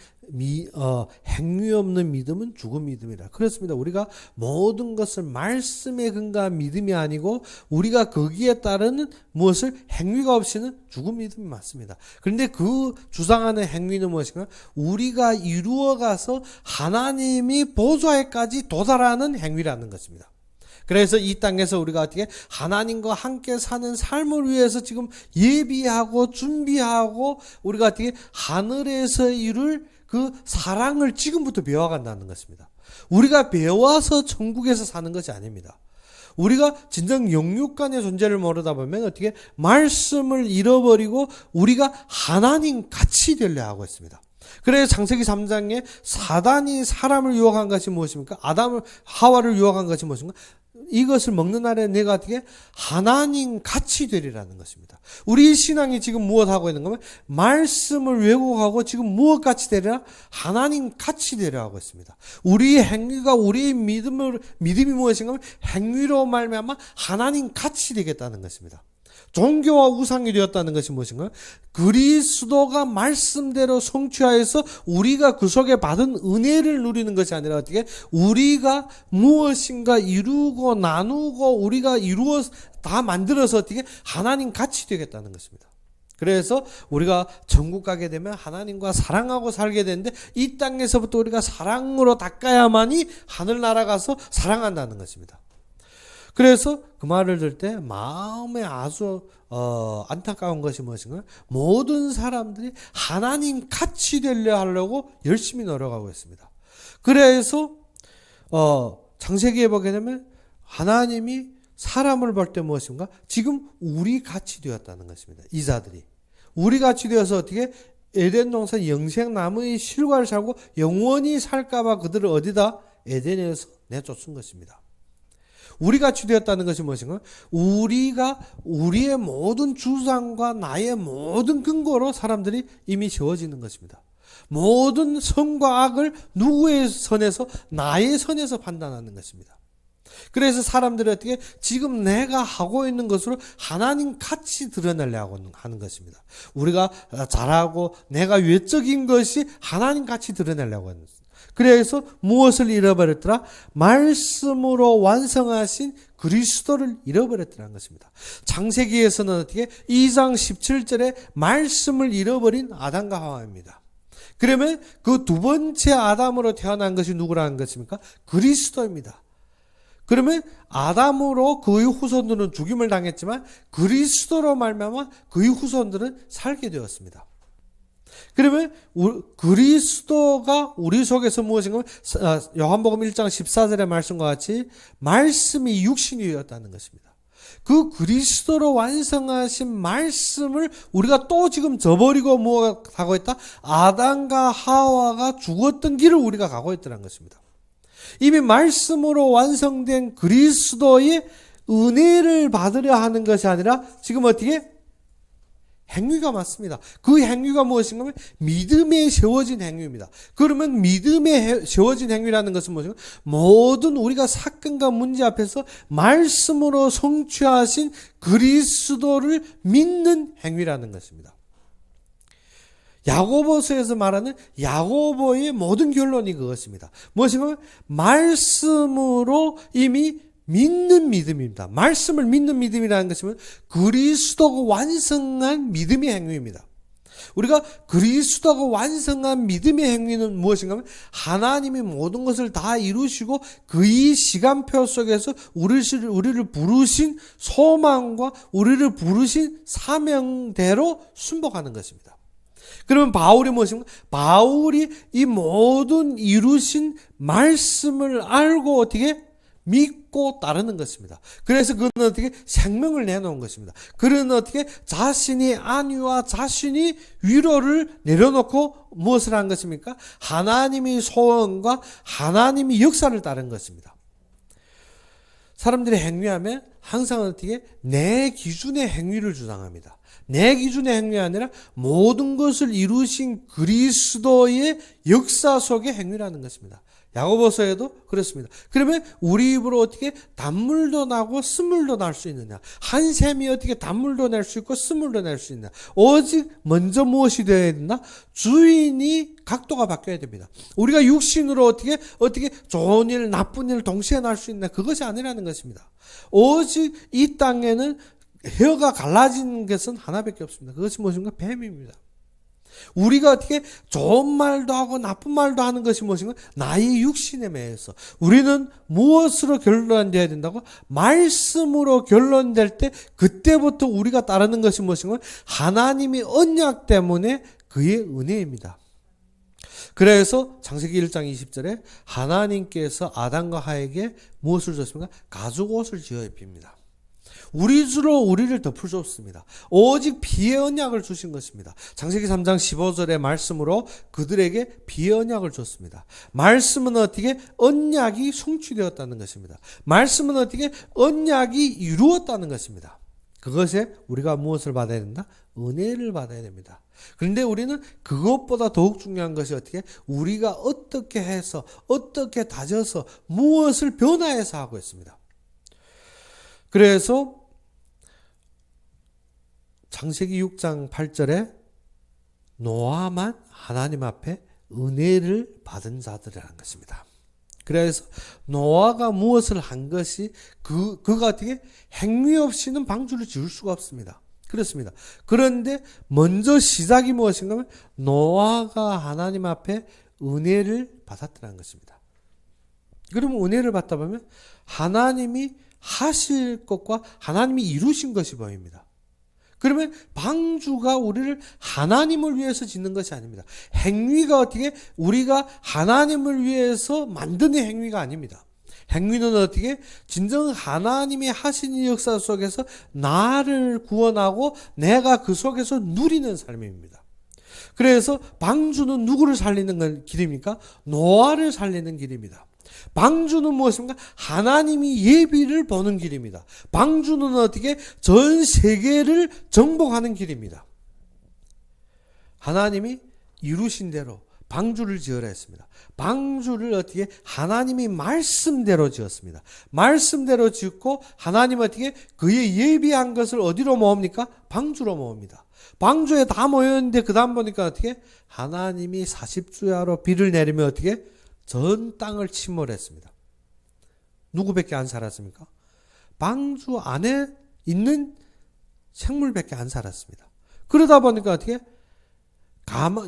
행위 없는 믿음은 죽은 믿음이라. 그렇습니다. 우리가 모든 것을 말씀에 근거한 믿음이 아니고 우리가 거기에 따르는 무엇을 행위가 없이는 죽은 믿음이 맞습니다. 그런데 그 주장하는 행위는 무엇인가? 우리가 이루어가서 하나님이 보좌에까지 도달하는 행위라는 것입니다. 그래서 이 땅에서 우리가 어떻게 하나님과 함께 사는 삶을 위해서 지금 예비하고 준비하고 우리가 어떻게 하늘에서 이룰 그 사랑을 지금부터 배워간다는 것입니다. 우리가 배워서 천국에서 사는 것이 아닙니다. 우리가 진정 영육 간의 존재를 모르다 보면 어떻게 말씀을 잃어버리고 우리가 하나님 같이 되려 하고 있습니다. 그래서 창세기 3장에 사단이 사람을 유혹한 것이 무엇입니까? 하와를 유혹한 것이 무엇입니까? 이것을 먹는 날에 내가 어떻게 하나님 같이 되리라는 것입니다. 우리 신앙이 지금 무엇하고 있는 거면 말씀을 왜곡하고 지금 무엇 같이 되리라? 하나님 같이 되리라 하고 있습니다. 우리의 행위가 우리의 믿음이 무엇인가? 행위로 말미암아 하나님 같이 되겠다는 것입니다. 종교와 우상이 되었다는 것이 무엇인가요? 그리스도가 말씀대로 성취하여서 우리가 그 속에 받은 은혜를 누리는 것이 아니라 어떻게 우리가 무엇인가 이루고 나누고 우리가 이루어 다 만들어서 어떻게 하나님 같이 되겠다는 것입니다. 그래서 우리가 천국 가게 되면 하나님과 사랑하고 살게 되는데 이 땅에서부터 우리가 사랑으로 닦아야만이 하늘나라 가서 사랑한다는 것입니다. 그래서 그 말을 들을 때 마음에 아주 안타까운 것이 무엇인가? 모든 사람들이 하나님 같이 되려 하려고 열심히 노력하고 있습니다. 그래서 창세기에 보게 되면 하나님이 사람을 볼 때 무엇인가? 지금 우리 같이 되었다는 것입니다. 이자들이 우리 같이 되어서 어떻게 에덴 동산 영생나무의 실과를 살고 영원히 살까봐 그들을 어디다? 에덴에서 내쫓은 것입니다. 우리 같이 되었다는 것이 무엇인가? 우리가 우리의 모든 주장과 나의 모든 근거로 사람들이 이미 세워지는 것입니다. 모든 선과 악을 누구의 선에서? 나의 선에서 판단하는 것입니다. 그래서 사람들이 어떻게 지금 내가 하고 있는 것으로 하나님 같이 드러내려고 하는 것입니다. 우리가 잘하고 내가 외적인 것이 하나님 같이 드러내려고 하는 것입니다. 그래서 무엇을 잃어버렸더라? 말씀으로 완성하신 그리스도를 잃어버렸다는 것입니다. 창세기에서는 어떻게 2장 17절에 말씀을 잃어버린 아담과 하와입니다. 그러면 그 두 번째 아담으로 태어난 것이 누구라는 것입니까? 그리스도입니다. 그러면 아담으로 그의 후손들은 죽임을 당했지만 그리스도로 말미암아 그의 후손들은 살게 되었습니다. 그러면 그리스도가 우리 속에서 무엇인가? 요한복음 1장 14절의 말씀과 같이 말씀이 육신이 되었다는 것입니다. 그 그리스도로 완성하신 말씀을 우리가 또 지금 저버리고 뭐가 가고 있다? 아담과 하와가 죽었던 길을 우리가 가고 있다는 것입니다. 이미 말씀으로 완성된 그리스도의 은혜를 받으려 하는 것이 아니라 지금 어떻게? 행위가 맞습니다. 그 행위가 무엇인가 하면 믿음에 세워진 행위입니다. 그러면 믿음에 세워진 행위라는 것은 무엇인가? 모든 우리가 사건과 문제 앞에서 말씀으로 성취하신 그리스도를 믿는 행위라는 것입니다. 야고보서에서 말하는 야고보의 모든 결론이 그것입니다. 무엇인가 하면 말씀으로 이미 믿는 믿음입니다. 말씀을 믿는 믿음이라는 것은 그리스도가 완성한 믿음의 행위입니다. 우리가 그리스도가 완성한 믿음의 행위는 무엇인가 하면 하나님이 모든 것을 다 이루시고 그의 시간표 속에서 우리를 부르신 소망과 우리를 부르신 사명대로 순복하는 것입니다. 그러면 바울이 무엇인가? 바울이 이 모든 이루신 말씀을 알고 어떻게 믿고 따르는 것입니다. 그래서 그는 어떻게 생명을 내놓은 것입니다. 그는 어떻게 자신이 안위와 자신이 위로를 내려놓고 무엇을 한 것입니까? 하나님의 소원과 하나님의 역사를 따른 것입니다. 사람들이 행위하면 항상 어떻게 내 기준의 행위를 주장합니다. 내 기준의 행위가 아니라 모든 것을 이루신 그리스도의 역사 속의 행위라는 것입니다. 야고보서에도 그렇습니다. 그러면 우리 입으로 어떻게 단물도 나고 쓴물도 날 수 있느냐? 한 샘이 어떻게 단물도 낼 수 있고 쓴물도 낼 수 있느냐? 오직 먼저 무엇이 되어야 된다? 주인이 각도가 바뀌어야 됩니다. 우리가 육신으로 어떻게 좋은 일, 나쁜 일 동시에 날 수 있나? 그것이 아니라는 것입니다. 오직 이 땅에는 혀가 갈라진 것은 하나밖에 없습니다. 그것이 무엇인가? 뱀입니다. 우리가 어떻게 좋은 말도 하고 나쁜 말도 하는 것이 무엇인가? 나의 육신에 매여서 우리는 무엇으로 결론되어야 된다고? 말씀으로 결론될 때 그때부터 우리가 따르는 것이 무엇인가? 하나님의 언약 때문에 그의 은혜입니다. 그래서 창세기 1장 20절에 하나님께서 아담과 하에게 무엇을 줬습니까? 가죽 옷을 지어 입힙니다. 우리 주로 우리를 덮을 줬습니다. 오직 비의 언약을 주신 것입니다. 창세기 3장 15절의 말씀으로 그들에게 비의 언약을 줬습니다. 말씀은 어떻게 언약이 성취되었다는 것입니다. 말씀은 어떻게 언약이 이루었다는 것입니다. 그것에 우리가 무엇을 받아야 된다? 은혜를 받아야 됩니다. 그런데 우리는 그것보다 더욱 중요한 것이 어떻게? 우리가 어떻게 해서 어떻게 다져서 무엇을 변화해서 하고 있습니다. 그래서 창세기 6장 8절에 노아만 하나님 앞에 은혜를 받은 자들이라는 것입니다. 그래서 노아가 무엇을 한 것이 그가 어떻게 행위 없이는 방주를 지을 수가 없습니다. 그렇습니다. 그런데 먼저 시작이 무엇인가 하면 노아가 하나님 앞에 은혜를 받았다는 것입니다. 그러면 은혜를 받다 보면 하나님이 하실 것과 하나님이 이루신 것이 보입니다. 그러면 방주가 우리를 하나님을 위해서 짓는 것이 아닙니다. 행위가 어떻게 우리가 하나님을 위해서 만드는 행위가 아닙니다. 행위는 어떻게 진정 하나님이 하신 역사 속에서 나를 구원하고 내가 그 속에서 누리는 삶입니다. 그래서 방주는 누구를 살리는 길입니까? 노아를 살리는 길입니다. 방주는 무엇입니까? 하나님이 예비를 보는 길입니다. 방주는 어떻게 전 세계를 정복하는 길입니다. 하나님이 이루신 대로 방주를 지으라 했습니다. 방주를 어떻게 하나님이 말씀대로 지었습니다. 말씀대로 짓고 하나님 어떻게 그의 예비한 것을 어디로 모읍니까? 방주로 모읍니다. 방주에 다 모였는데 그 다음 보니까 어떻게 하나님이 40주야로 비를 내리면 어떻게 전 땅을 침몰했습니다. 누구밖에 안 살았습니까? 방주 안에 있는 생물밖에 안 살았습니다. 그러다 보니까 어떻게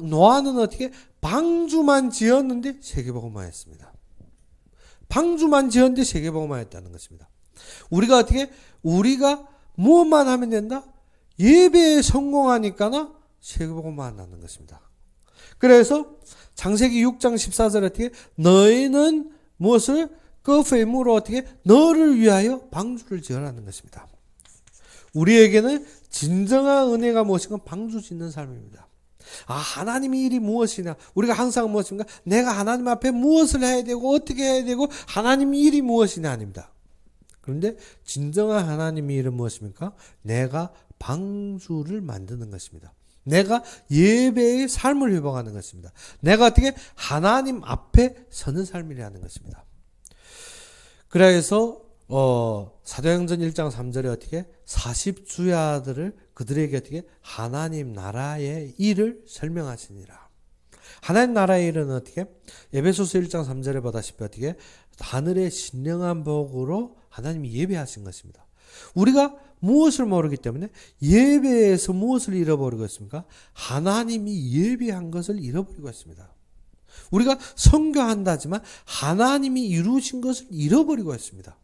노아는 어떻게 방주만 지었는데 세계복음화 했습니다. 방주만 지었는데 세계복음화 했다는 것입니다. 우리가 무엇만 하면 된다? 예배에 성공하니까 세계복음화 한다는 것입니다. 그래서 창세기 6장 14절에 어떻게 너희는 무엇을 그 회무로 어떻게 너를 위하여 방주를 지으라는 것입니다. 우리에게는 진정한 은혜가 무엇인가 방주 짓는 삶입니다. 하나님의 일이 무엇이냐? 우리가 항상 무엇인가? 내가 하나님 앞에 무엇을 해야 되고 어떻게 해야 되고 하나님의 일이 무엇이냐 아닙니다. 그런데 진정한 하나님의 일은 무엇입니까? 내가 방주를 만드는 것입니다. 내가 예배의 삶을 회복하는 것입니다. 내가 어떻게 하나님 앞에 서는 삶이라는 것입니다. 그래서 사도행전 1장 3절에 어떻게 40주야들을 그들에게 어떻게 하나님 나라의 일을 설명하시니라. 하나님 나라의 일은 어떻게 에베소서 1장 3절에 보다시피 어떻게 하늘의 신령한 복으로 하나님이 예배하신 것입니다. 우리가 무엇을 모르기 때문에 예배에서 무엇을 잃어버리고 있습니까? 하나님이 예배한 것을 잃어버리고 있습니다. 우리가 선교한다지만 하나님이 이루신 것을 잃어버리고 있습니다.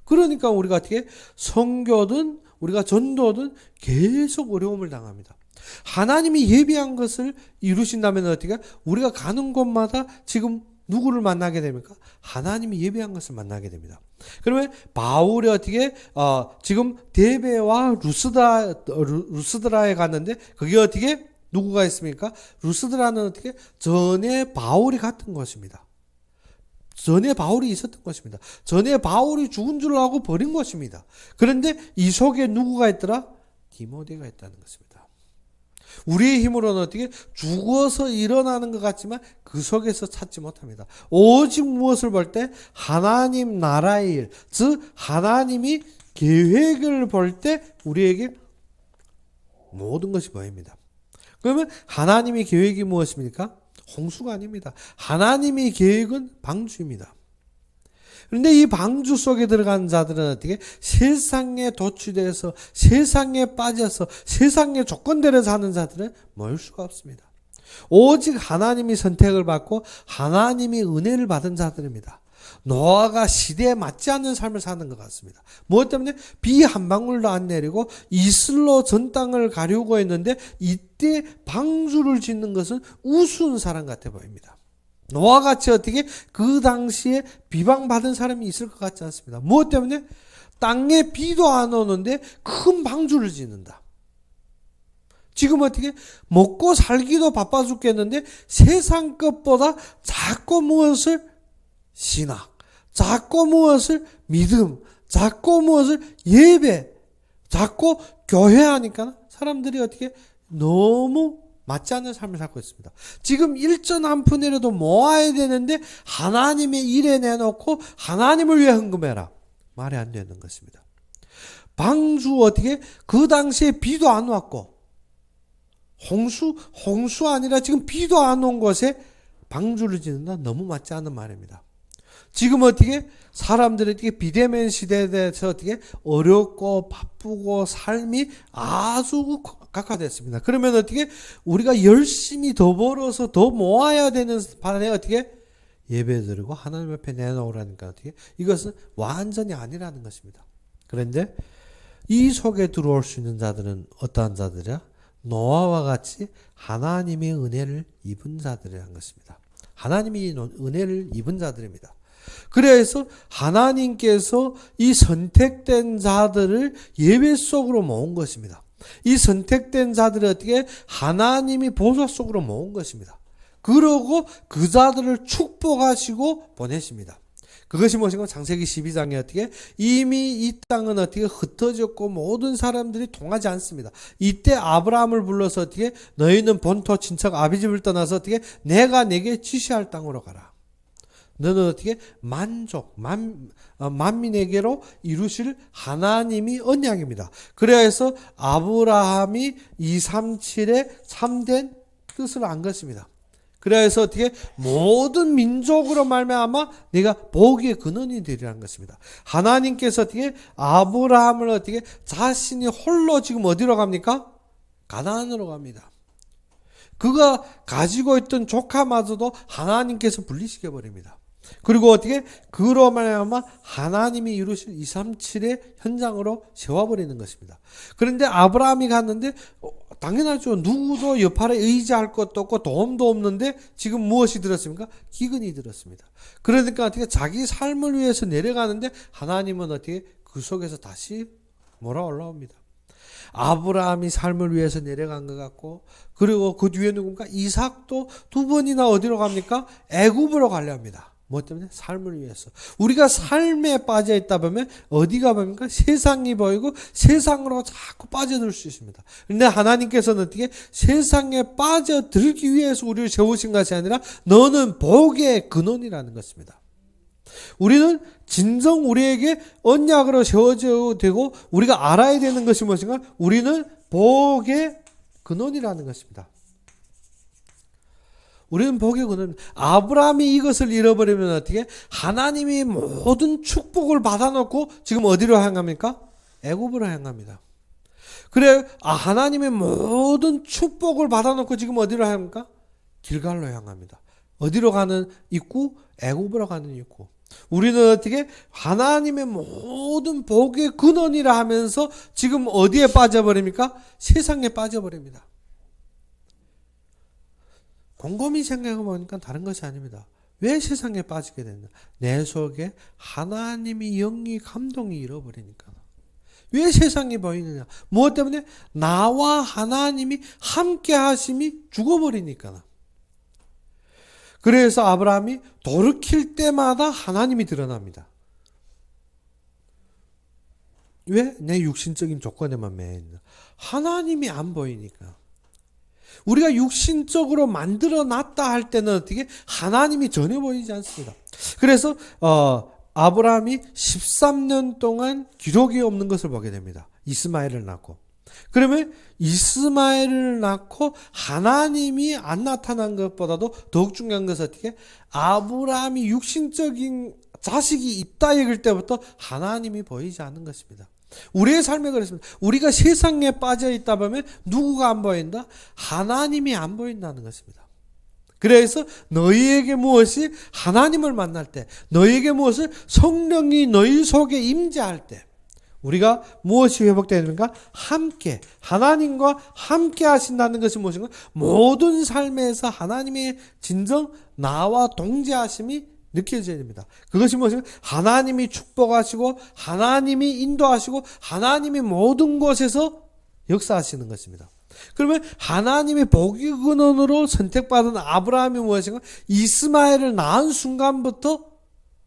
그러니까 우리가 어떻게 선교든 우리가 전도든 계속 어려움을 당합니다. 하나님이 예비한 것을 이루신다면 어떻게 우리가 가는 곳마다 지금 누구를 만나게 됩니까? 하나님이 예비한 것을 만나게 됩니다. 그러면 바울이 어떻게 지금 데베와 루스드라에 갔는데 그게 어떻게 누구가 있습니까? 루스드라는 어떻게 전에 바울이 갔던 것입니다. 전에 바울이 있었던 것입니다. 전에 바울이 죽은 줄 알고 버린 것입니다. 그런데 이 속에 누구가 있더라? 디모데가 있다는 것입니다. 우리의 힘으로는 어떻게 죽어서 일어나는 것 같지만 그 속에서 찾지 못합니다. 오직 무엇을 볼 때 하나님 나라의 일, 즉 하나님이 계획을 볼 때 우리에게 모든 것이 보입니다. 그러면 하나님의 계획이 무엇입니까? 홍수가 아닙니다. 하나님의 계획은 방주입니다. 그런데 이 방주 속에 들어간 자들은 어떻게 세상에 도취돼서 세상에 빠져서 세상의 조건대로 사는 자들은 모일 수가 없습니다. 오직 하나님이 선택을 받고 하나님이 은혜를 받은 자들입니다. 노아가 시대에 맞지 않는 삶을 사는 것 같습니다. 무엇 때문에? 비 한 방울도 안 내리고 이슬로 전 땅을 가리우고 있는데 이때 방주를 짓는 것은 우스운 사람 같아 보입니다. 노아같이 어떻게 그 당시에 비방받은 사람이 있을 것 같지 않습니다. 무엇 때문에? 땅에 비도 안 오는데 큰 방주를 짓는다. 지금 어떻게 먹고 살기도 바빠 죽겠는데 세상 것보다 자꾸 무엇을 신학, 자꾸 무엇을 믿음, 자꾸 무엇을 예배, 자꾸 교회 하니까 사람들이 어떻게 너무 맞지 않는 삶을 살고 있습니다. 지금 일전 한 푼이라도 모아야 되는데 하나님의 일에 내놓고 하나님을 위해 헌금해라. 말이 안 되는 것입니다. 방주 어떻게 그 당시에 비도 안 왔고 홍수 아니라 지금 비도 안 온 곳에 방주를 짓는다. 너무 맞지 않는 말입니다. 지금 어떻게 사람들이 어떻게 비대면 시대에 대해서 어떻게 어렵고 바쁘고 삶이 아주 각화됐습니다. 그러면 어떻게 우리가 열심히 더 벌어서 더 모아야 되는 반에 어떻게 예배드리고 하나님 앞에 내놓으라니까 어떻게 이것은 완전히 아니라는 것입니다. 그런데 이 속에 들어올 수 있는 자들은 어떠한 자들이야? 노아와 같이 하나님의 은혜를 입은 자들이라는 것입니다. 하나님이 은혜를 입은 자들입니다. 그래서 하나님께서 이 선택된 자들을 예배 속으로 모은 것입니다. 이 선택된 자들을 어떻게 하나님이 보좌 속으로 모은 것입니다. 그러고 그 자들을 축복하시고 보내십니다. 그것이 무엇인가? 창세기 12장에 어떻게 이미 이 땅은 어떻게 흩어졌고 모든 사람들이 통하지 않습니다. 이때 아브라함을 불러서 어떻게 너희는 본토 친척 아비집을 떠나서 어떻게 내가 내게 지시할 땅으로 가라. 너는 어떻게 만민에게로 이루실 하나님이 언약입니다. 그래서 아브라함이 237의 참된 뜻을 안 것입니다. 그래서 어떻게 모든 민족으로 말미암아 네가 복의 근원이 되리라는 것입니다. 하나님께서 어떻게 아브라함을 어떻게 자신이 홀로 지금 어디로 갑니까? 가나안으로 갑니다. 그가 가지고 있던 조카마저도 하나님께서 분리시켜 버립니다. 그리고 어떻게 그로 말미암아 하나님이 이루실 237의 현장으로 세워버리는 것입니다. 그런데 아브라함이 갔는데 당연하죠. 누구도 여팔에 의지할 것도 없고 도움도 없는데 지금 무엇이 들었습니까? 기근이 들었습니다. 그러니까 어떻게 자기 삶을 위해서 내려가는데 하나님은 어떻게 그 속에서 다시 몰아올라옵니다. 아브라함이 삶을 위해서 내려간 것 같고, 그리고 그 뒤에 누군가 이삭도 2번이나 어디로 갑니까? 애굽으로 가려 합니다. 뭐 때문에? 삶을 위해서. 우리가 삶에 빠져 있다 보면 어디가 보니까 세상이 보이고 세상으로 자꾸 빠져들 수 있습니다. 그런데 하나님께서는 어떻게 세상에 빠져들기 위해서 우리를 세우신 것이 아니라 너는 복의 근원이라는 것입니다. 우리는 진정 우리에게 언약으로 세워져야 되고 우리가 알아야 되는 것이 무엇인가? 우리는 복의 근원이라는 것입니다. 우리는 복의 근원. 아브라함이 이것을 잃어버리면 어떻게? 하나님이 모든 축복을 받아놓고 지금 어디로 향합니까? 애굽으로 향합니다. 그래, 하나님의 모든 축복을 받아놓고 지금 어디로 향합니까? 길갈로 향합니다. 어디로 가는 입구? 애굽으로 가는 입구. 우리는 어떻게 하나님의 모든 복의 근원이라 하면서 지금 어디에 빠져버립니까? 세상에 빠져버립니다. 곰곰이 생각해보니까 다른 것이 아닙니다. 왜 세상에 빠지게 됐나? 내 속에 하나님이 영이 감동이 잃어버리니까. 왜 세상이 보이느냐? 무엇 때문에? 나와 하나님이 함께 하심이 죽어버리니까. 그래서 아브라함이 돌이킬 때마다 하나님이 드러납니다. 왜? 내 육신적인 조건에만 매여있나? 하나님이 안 보이니까. 우리가 육신적으로 만들어 놨다 할 때는 어떻게? 하나님이 전혀 보이지 않습니다. 그래서 아브라함이 13년 동안 기록이 없는 것을 보게 됩니다. 이스마엘을 낳고. 그러면 이스마엘을 낳고 하나님이 안 나타난 것보다도 더욱 중요한 것은 어떻게? 아브라함이 육신적인 자식이 있다 읽을 때부터 하나님이 보이지 않는 것입니다. 우리의 삶에 그렇습니다. 우리가 세상에 빠져 있다 보면 누구가 안 보인다? 하나님이 안 보인다는 것입니다. 그래서 너희에게 무엇이 하나님을 만날 때, 너희에게 무엇을 성령이 너희 속에 임재할 때 우리가 무엇이 회복되는가? 함께, 하나님과 함께 하신다는 것이 무엇인가? 모든 삶에서 하나님의 진정 나와 동재하심이 느껴져야 됩니다. 그것이 무엇인가? 하나님이 축복하시고 하나님이 인도하시고 하나님이 모든 곳에서 역사하시는 것입니다. 그러면 하나님의 복의 근원으로 선택받은 아브라함이 무엇인가? 이스마엘을 낳은 순간부터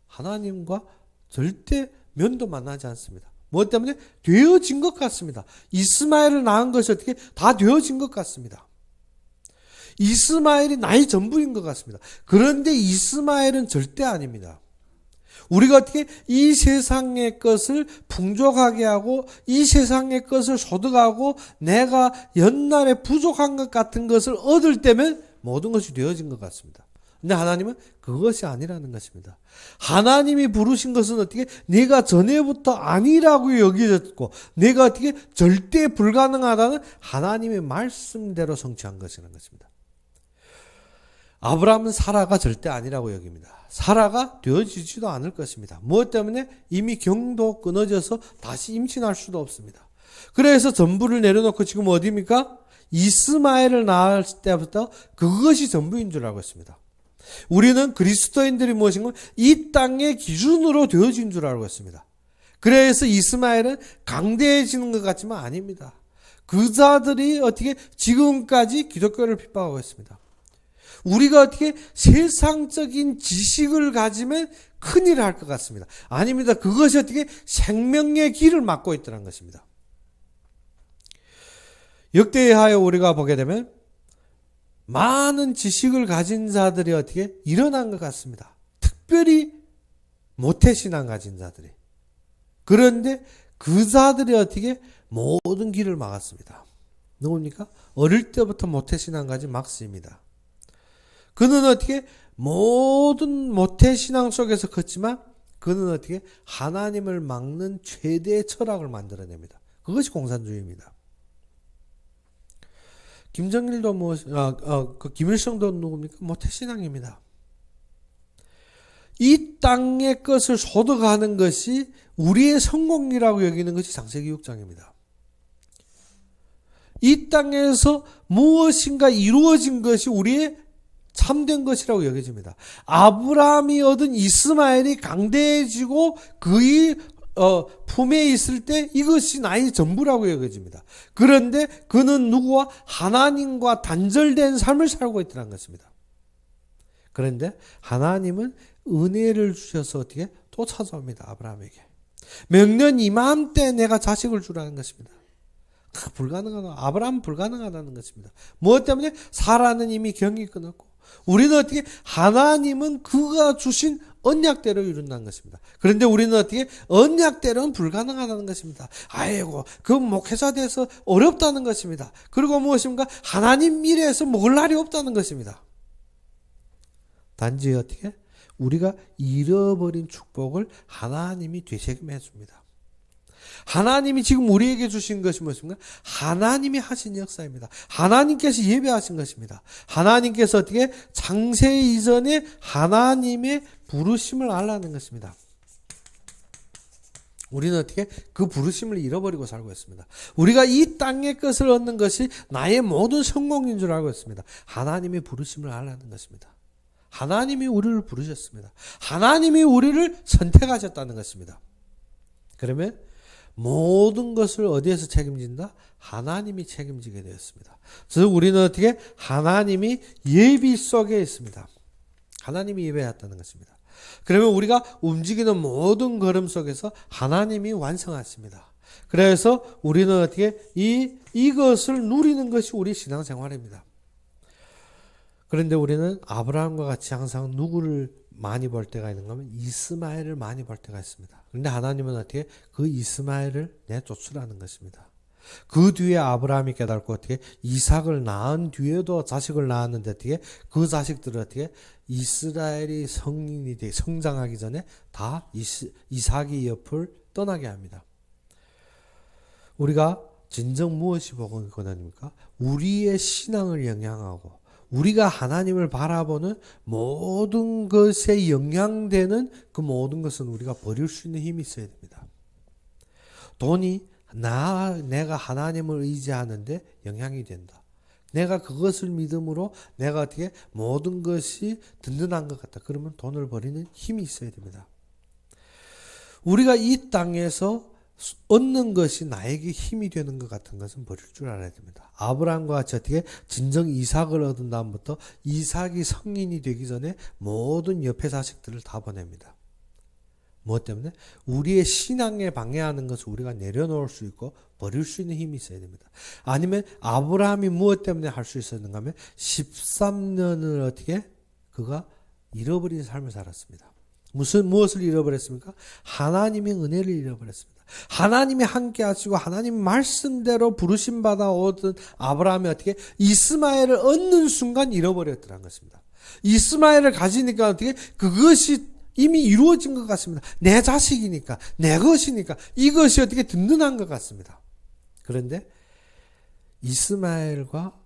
하나님과 절대 면도 만나지 않습니다. 무엇 때문에? 되어진 것 같습니다. 이스마엘을 낳은 것이 어떻게 다 되어진 것 같습니다. 이스마엘이 나의 전부인 것 같습니다. 그런데 이스마엘은 절대 아닙니다. 우리가 어떻게 이 세상의 것을 풍족하게 하고 이 세상의 것을 소득하고 내가 옛날에 부족한 것 같은 것을 얻을 때면 모든 것이 되어진 것 같습니다. 근데 하나님은 그것이 아니라는 것입니다. 하나님이 부르신 것은 어떻게 내가 전에부터 아니라고 여겨졌고 내가 어떻게 절대 불가능하다는 하나님의 말씀대로 성취한 것이라는 것입니다. 아브라함은 사라가 절대 아니라고 여깁니다. 사라가 되어지지도 않을 것입니다. 무엇 때문에? 이미 경도 끊어져서 다시 임신할 수도 없습니다. 그래서 전부를 내려놓고 지금 어디입니까? 이스마엘을 낳을 때부터 그것이 전부인 줄 알고 있습니다. 우리는 그리스도인들이 무엇인가? 이 땅의 기준으로 되어진 줄 알고 있습니다. 그래서 이스마엘은 강대해지는 것 같지만 아닙니다. 그 자들이 어떻게 지금까지 기독교를 핍박하고 있습니다. 우리가 어떻게 세상적인 지식을 가지면 큰일을 할 것 같습니다. 아닙니다. 그것이 어떻게 생명의 길을 막고 있더라는 것입니다. 역대하여 우리가 보게 되면 많은 지식을 가진 자들이 어떻게 일어난 것 같습니다. 특별히 모태신앙 가진 자들이. 그런데 그 자들이 어떻게 모든 길을 막았습니다. 누굽니까? 어릴 때부터 모태신앙 가진 막스입니다. 그는 어떻게 모든 모태신앙 속에서 컸지만 그는 어떻게 하나님을 막는 최대의 철학을 만들어냅니다. 그것이 공산주의입니다. 김정일도 김일성도 누굽니까? 모태신앙입니다. 이 땅의 것을 소득하는 것이 우리의 성공이라고 여기는 것이 창세기 6장입니다. 이 땅에서 무엇인가 이루어진 것이 우리의 참된 것이라고 여겨집니다. 아브라함이 얻은 이스마엘이 강대해지고 그의 품에 있을 때 이것이 나의 전부라고 여겨집니다. 그런데 그는 누구와 하나님과 단절된 삶을 살고 있다는 것입니다. 그런데 하나님은 은혜를 주셔서 어떻게 또 찾아옵니다. 아브라함에게. 명년 이맘때 내가 자식을 주라는 것입니다. 아브라함은 불가능하다는 것입니다. 무엇 때문에? 사라는 이미 경이 끊었고 우리는 어떻게 하나님은 그가 주신 언약대로 이룬다는 것입니다. 그런데 우리는 어떻게 언약대로는 불가능하다는 것입니다. 아이고 그 목회자 돼서 어렵다는 것입니다. 그리고 무엇입니까? 하나님 미래에서 먹을 날이 없다는 것입니다. 단지 어떻게 우리가 잃어버린 축복을 하나님이 되새김해 줍니다. 하나님이 지금 우리에게 주신 것이 무엇입니까? 하나님이 하신 역사입니다. 하나님께서 예배하신 것입니다. 하나님께서 어떻게 창세 이전에 하나님의 부르심을 알라는 것입니다. 우리는 어떻게 그 부르심을 잃어버리고 살고 있습니다. 우리가 이 땅의 것을 얻는 것이 나의 모든 성공인 줄 알고 있습니다. 하나님의 부르심을 알라는 것입니다. 하나님이 우리를 부르셨습니다. 하나님이 우리를 선택하셨다는 것입니다. 그러면 모든 것을 어디에서 책임진다? 하나님이 책임지게 되었습니다. 즉 우리는 어떻게 하나님이 예비 속에 있습니다. 하나님이 예배했다는 것입니다. 그러면 우리가 움직이는 모든 걸음 속에서 하나님이 완성하십니다. 그래서 우리는 어떻게 이것을 누리는 것이 우리 신앙생활입니다. 그런데 우리는 아브라함과 같이 항상 누구를 많이 볼 때가 있는가 하면 이스마엘을 많이 볼 때가 있습니다. 그런데 하나님은 어떻게 그 이스마엘을 내쫓으라는 것입니다. 그 뒤에 아브라함이 깨닫고 어떻게 이삭을 낳은 뒤에도 자식을 낳았는데 어떻게 그 자식들을 어떻게 이스라엘이 성장하기 전에 다 이삭의 옆을 떠나게 합니다. 우리가 진정 무엇이 복음의 고난입니까? 우리의 신앙을 영향하고 우리가 하나님을 바라보는 모든 것에 영향되는 그 모든 것은 우리가 버릴 수 있는 힘이 있어야 됩니다. 돈이 내가 하나님을 의지하는데 영향이 된다. 내가 그것을 믿음으로 내가 어떻게 모든 것이 든든한 것 같다. 그러면 돈을 버리는 힘이 있어야 됩니다. 우리가 이 땅에서 얻는 것이 나에게 힘이 되는 것 같은 것은 버릴 줄 알아야 됩니다. 아브라함과 같이 어떻게 진정 이삭을 얻은 다음부터 이삭이 성인이 되기 전에 모든 옆에 자식들을 다 보냅니다. 무엇 때문에? 우리의 신앙에 방해하는 것을 우리가 내려놓을 수 있고 버릴 수 있는 힘이 있어야 됩니다. 아니면 아브라함이 무엇 때문에 할 수 있었는가 하면 13년을 어떻게 그가 잃어버린 삶을 살았습니다. 무엇을 잃어버렸습니까? 하나님의 은혜를 잃어버렸습니다. 하나님이 함께 하시고 하나님 말씀대로 부르심 받아 얻은 아브라함이 어떻게 이스마엘을 얻는 순간 잃어버렸더라는 것입니다. 이스마엘을 가지니까 어떻게 그것이 이미 이루어진 것 같습니다. 내 자식이니까 내 것이니까 이것이 어떻게 든든한 것 같습니다. 그런데 이스마엘과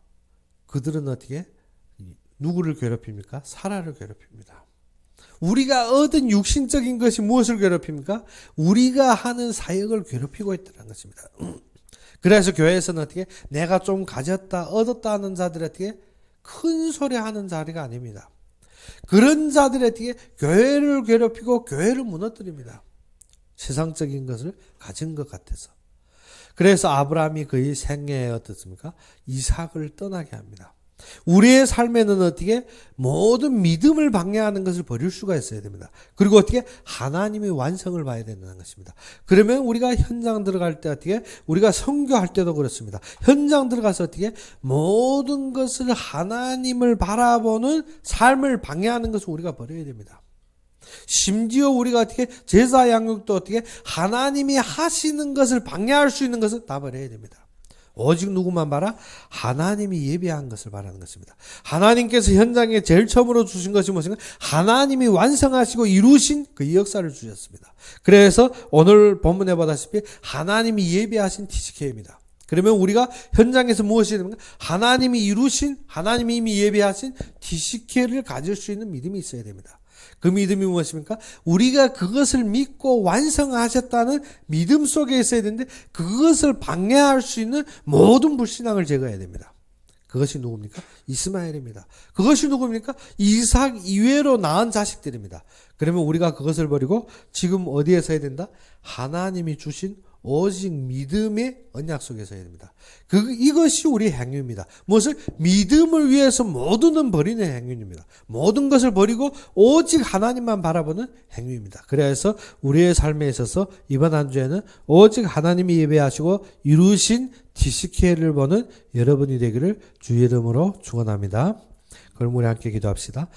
그들은 어떻게 누구를 괴롭힙니까? 사라를 괴롭힙니다. 우리가 얻은 육신적인 것이 무엇을 괴롭힙니까? 우리가 하는 사역을 괴롭히고 있다는 것입니다. 그래서 교회에서는 어떻게 내가 좀 가졌다 얻었다 하는 자들에게 큰 소리 하는 자리가 아닙니다. 그런 자들에게 교회를 괴롭히고 교회를 무너뜨립니다. 세상적인 것을 가진 것 같아서. 그래서 아브라함이 그의 생애에 어떻습니까? 이삭을 떠나게 합니다. 우리의 삶에는 어떻게 모든 믿음을 방해하는 것을 버릴 수가 있어야 됩니다. 그리고 어떻게 하나님의 완성을 봐야 된다는 것입니다. 그러면 우리가 현장 들어갈 때 어떻게 우리가 선교할 때도 그렇습니다. 현장 들어가서 어떻게 모든 것을 하나님을 바라보는 삶을 방해하는 것을 우리가 버려야 됩니다. 심지어 우리가 어떻게 제사 양육도 어떻게 하나님이 하시는 것을 방해할 수 있는 것을 다 버려야 됩니다. 오직 누구만 봐라? 하나님이 예비한 것을 바라는 것입니다. 하나님께서 현장에 제일 처음으로 주신 것이 무엇인가? 하나님이 완성하시고 이루신 그 역사를 주셨습니다. 그래서 오늘 본문에 보다시피 하나님이 예비하신 TCK입니다. 그러면 우리가 현장에서 무엇이 됩니까? 하나님이 이루신, 하나님이 이미 예비하신 TCK를 가질 수 있는 믿음이 있어야 됩니다. 그 믿음이 무엇입니까? 우리가 그것을 믿고 완성하셨다는 믿음 속에 있어야 되는데 그것을 방해할 수 있는 모든 불신앙을 제거해야 됩니다. 그것이 누굽니까? 이스마엘입니다. 그것이 누굽니까? 이삭 이외로 낳은 자식들입니다. 그러면 우리가 그것을 버리고 지금 어디에 서야 된다? 하나님이 주신 오직 믿음의 언약 속에 서야 됩니다. 이것이 우리의 행위입니다. 무엇을? 믿음을 위해서 모두는 버리는 행위입니다. 모든 것을 버리고 오직 하나님만 바라보는 행위입니다. 그래서 우리의 삶에 있어서 이번 한 주에는 오직 하나님이 예배하시고 이루신 TCK를 보는 여러분이 되기를 주의 이름으로 축원합니다. 그럼 우리 함께 기도합시다.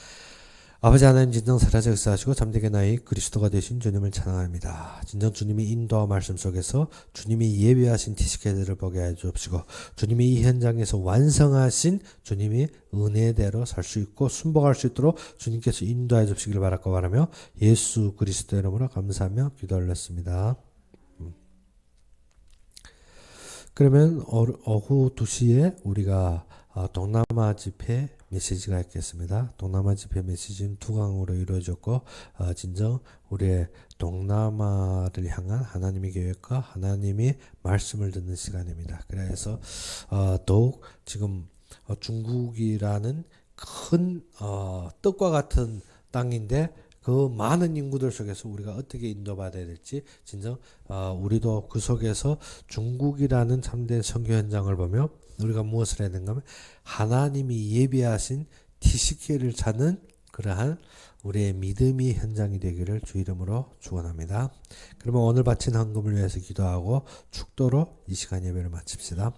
아버지 하나님, 진정 살아서 역사하시고 잠들게 나이 그리스도가 되신 주님을 찬양합니다. 진정 주님이 인도와 말씀 속에서 주님이 예비하신 TCK들을 보게 해 주옵시고 주님이 이 현장에서 완성하신 주님이 은혜대로 살 수 있고 순복할 수 있도록 주님께서 인도해 주시기를 바랄까 바라며 예수 그리스도 이름으로 감사하며 기도 올렸습니다. 그러면 오후 2시에 우리가 동남아 집회 메시지가 있겠습니다. 동남아 집회 메시지는 두 강으로 이루어졌고 진정 우리의 동남아를 향한 하나님의 계획과 하나님의 말씀을 듣는 시간입니다. 그래서 더욱 지금 중국이라는 큰 떡과 같은 땅인데 그 많은 인구들 속에서 우리가 어떻게 인도받아야 될지 진정 우리도 그 속에서 중국이라는 참된 선교 현장을 보며 우리가 무엇을 해야 되는가 하면 하나님이 예비하신 TCK를 찾는 그러한 우리의 믿음이 현장이 되기를 주 이름으로 축원합니다. 그러면 오늘 바친 헌금을 위해서 기도하고 축도로 이 시간 예배를 마칩시다.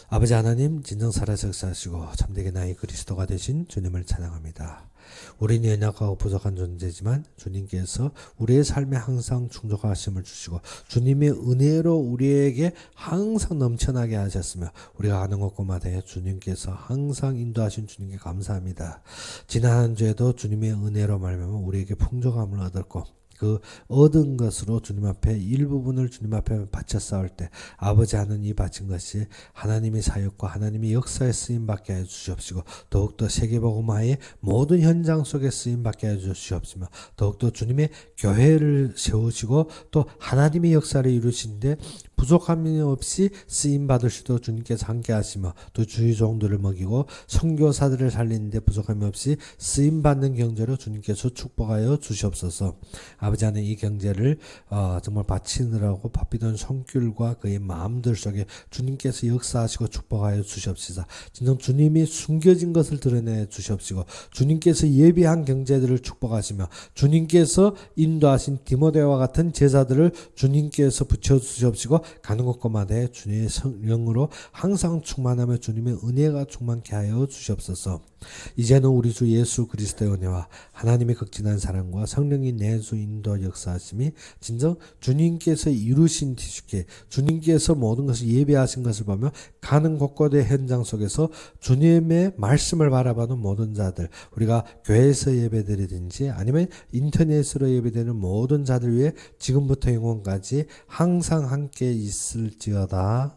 아버지 하나님, 진정 살아서 역사하시고 참되게 나의 그리스도가 되신 주님을 찬양합니다. 우리는 연약하고 부족한 존재지만 주님께서 우리의 삶에 항상 충족하심을 주시고 주님의 은혜로 우리에게 항상 넘쳐나게 하셨으며 우리가 가는 곳곳마다 주님께서 항상 인도하신 주님께 감사합니다. 지난 한 주에도 주님의 은혜로 말미암아 우리에게 풍족함을 얻었고 그 얻은 것으로 주님 앞에 일부분을 주님 앞에 바쳐 싸울 때 아버지 하는 이 바친 것이 하나님의 사역과 하나님의 역사에 쓰임받게 해 주시옵시고 더욱더 세계복음화의 모든 현장 속에 쓰임받게 해 주시옵시며 더욱더 주님의 교회를 세우시고 또 하나님의 역사를 이루시는데 부족함이 없이 쓰임받을 수도 주님께서 함께 하시며 또 주의 종들을 먹이고 선교사들을 살리는데 부족함이 없이 쓰임받는 경제로 주님께서 축복하여 주시옵소서. 아버지 하나님 이 경제를 정말 바치느라고 바삐던 손길과 그의 마음들 속에 주님께서 역사하시고 축복하여 주시옵시다. 진정 주님이 숨겨진 것을 드러내 주시옵시고 주님께서 예비한 경제들을 축복하시며 주님께서 인도하신 디모데와 같은 제자들을 주님께서 붙여주시옵시고 가는 곳곳마다 주님의 성령으로 항상 충만하며 주님의 은혜가 충만케 하여 주시옵소서. 이제는 우리 주 예수 그리스도의 은혜와 하나님의 극진한 사랑과 성령이 내주 인도 역사하심이 진정 주님께서 이루신 TCK 주님께서 모든 것을 예배하신 것을 보며 가는 곳곳의 현장 속에서 주님의 말씀을 바라보는 모든 자들 우리가 교회에서 예배드리든지 아니면 인터넷으로 예배되는 모든 자들 위해 지금부터 영원까지 항상 함께 있을지어다.